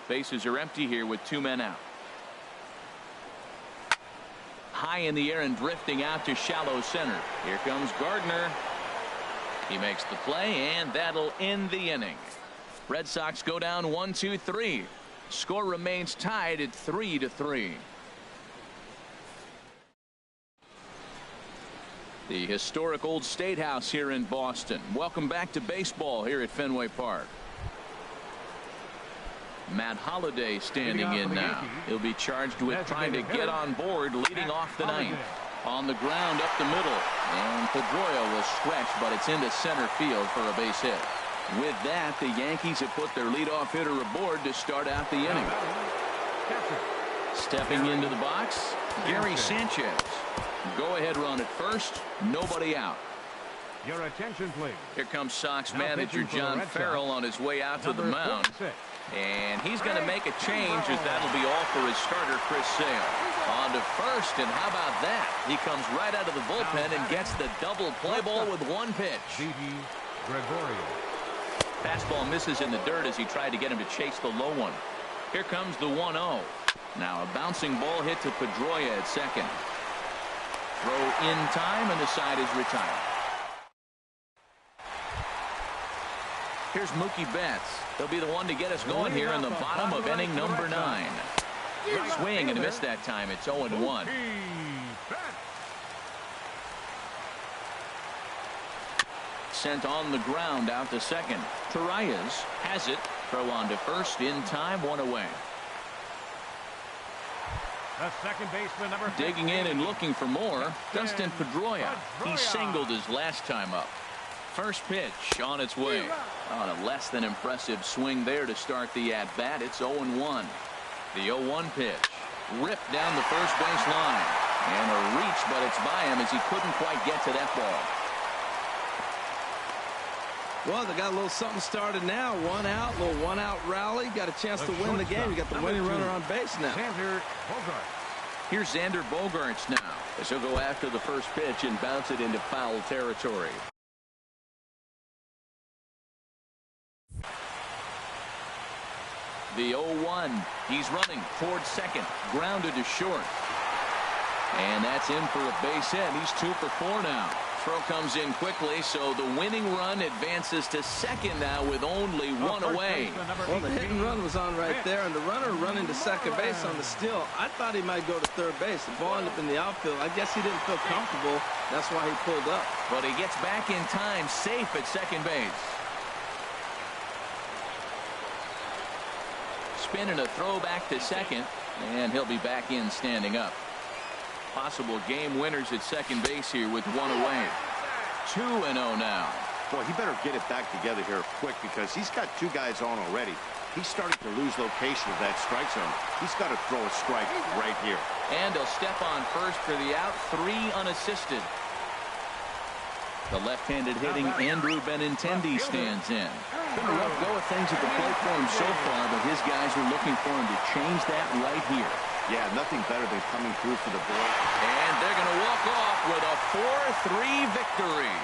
Bases are empty here with 2 men out. High in the air and drifting out to shallow center. Here comes Gardner. He makes the play, and that'll end the inning. Red Sox go down 1-2-3. Score remains tied at 3-3. The historic Old State House here in Boston. Welcome back to baseball here at Fenway Park. Matt Holliday standing in now. He'll be charged with trying to get on board leading off the ninth. On the ground up the middle, and Pedroia will stretch, but it's into center field for a base hit. With that, the Yankees have put their leadoff hitter aboard to start out the inning. Stepping into the box, Gary Sanchez. Go-ahead run at first, nobody out. Your attention, please. Here comes Sox manager John Farrell on his way out to the mound. And he's going to make a change, as that'll be all for his starter, Chris Sale. On to first, and how about that? He comes right out of the bullpen and gets the double play ball with one pitch. Fastball misses in the dirt as he tried to get him to chase the low one. Here comes the 1-0. Now a bouncing ball hit to Pedroia at second. Throw in time, and the side is retired. Here's Mookie Betts. He'll be the one to get us going here in the bottom of inning number 9. Swing and a miss that time. It's 0-1. Sent on the ground out to second. Torreyes has it. Throw on to first in time. One away. The second baseman, number digging in and looking for more. Dustin Pedroia. He singled his last time up. First pitch on its way. On a less than impressive swing there to start the at-bat. It's 0-1. The 0-1 pitch. Ripped down the first base line. And a reach, but it's by him as he couldn't quite get to that ball. Well, they got a little something started now. 1 out, little 1-out rally. Got a chance to win the game. You got the winning runner on base now. Xander Bogart. Here's Xander Bogaerts now, as he'll go after the first pitch and bounce it into foul territory. The 0-1. He's running towards second. Grounded to short. And that's in for a base hit. He's 2 for 4 now. Throw comes in quickly, so the winning run advances to second now with only one away. Well, the hit and run was on right there, and the runner running to second base on the steal. I thought he might go to third base. The ball ended up in the outfield. I guess he didn't feel comfortable. That's why he pulled up. But he gets back in time, safe at second base. Spin and a throw back to second, and he'll be back in standing up. Possible game winners at second base here with one away. 2-0 now. Boy, he better get it back together here quick, because he's got 2 guys on already. He's starting to lose location of that strike zone. He's got to throw a strike right here. And he'll step on first for the out. 3 unassisted. The left-handed hitting Andrew Benintendi stands in. Been a rough go of things at the plate for him so far, but his guys are looking for him to change that right here. Yeah, nothing better than coming through for the boy. And they're going to walk off with a 4-3 victory.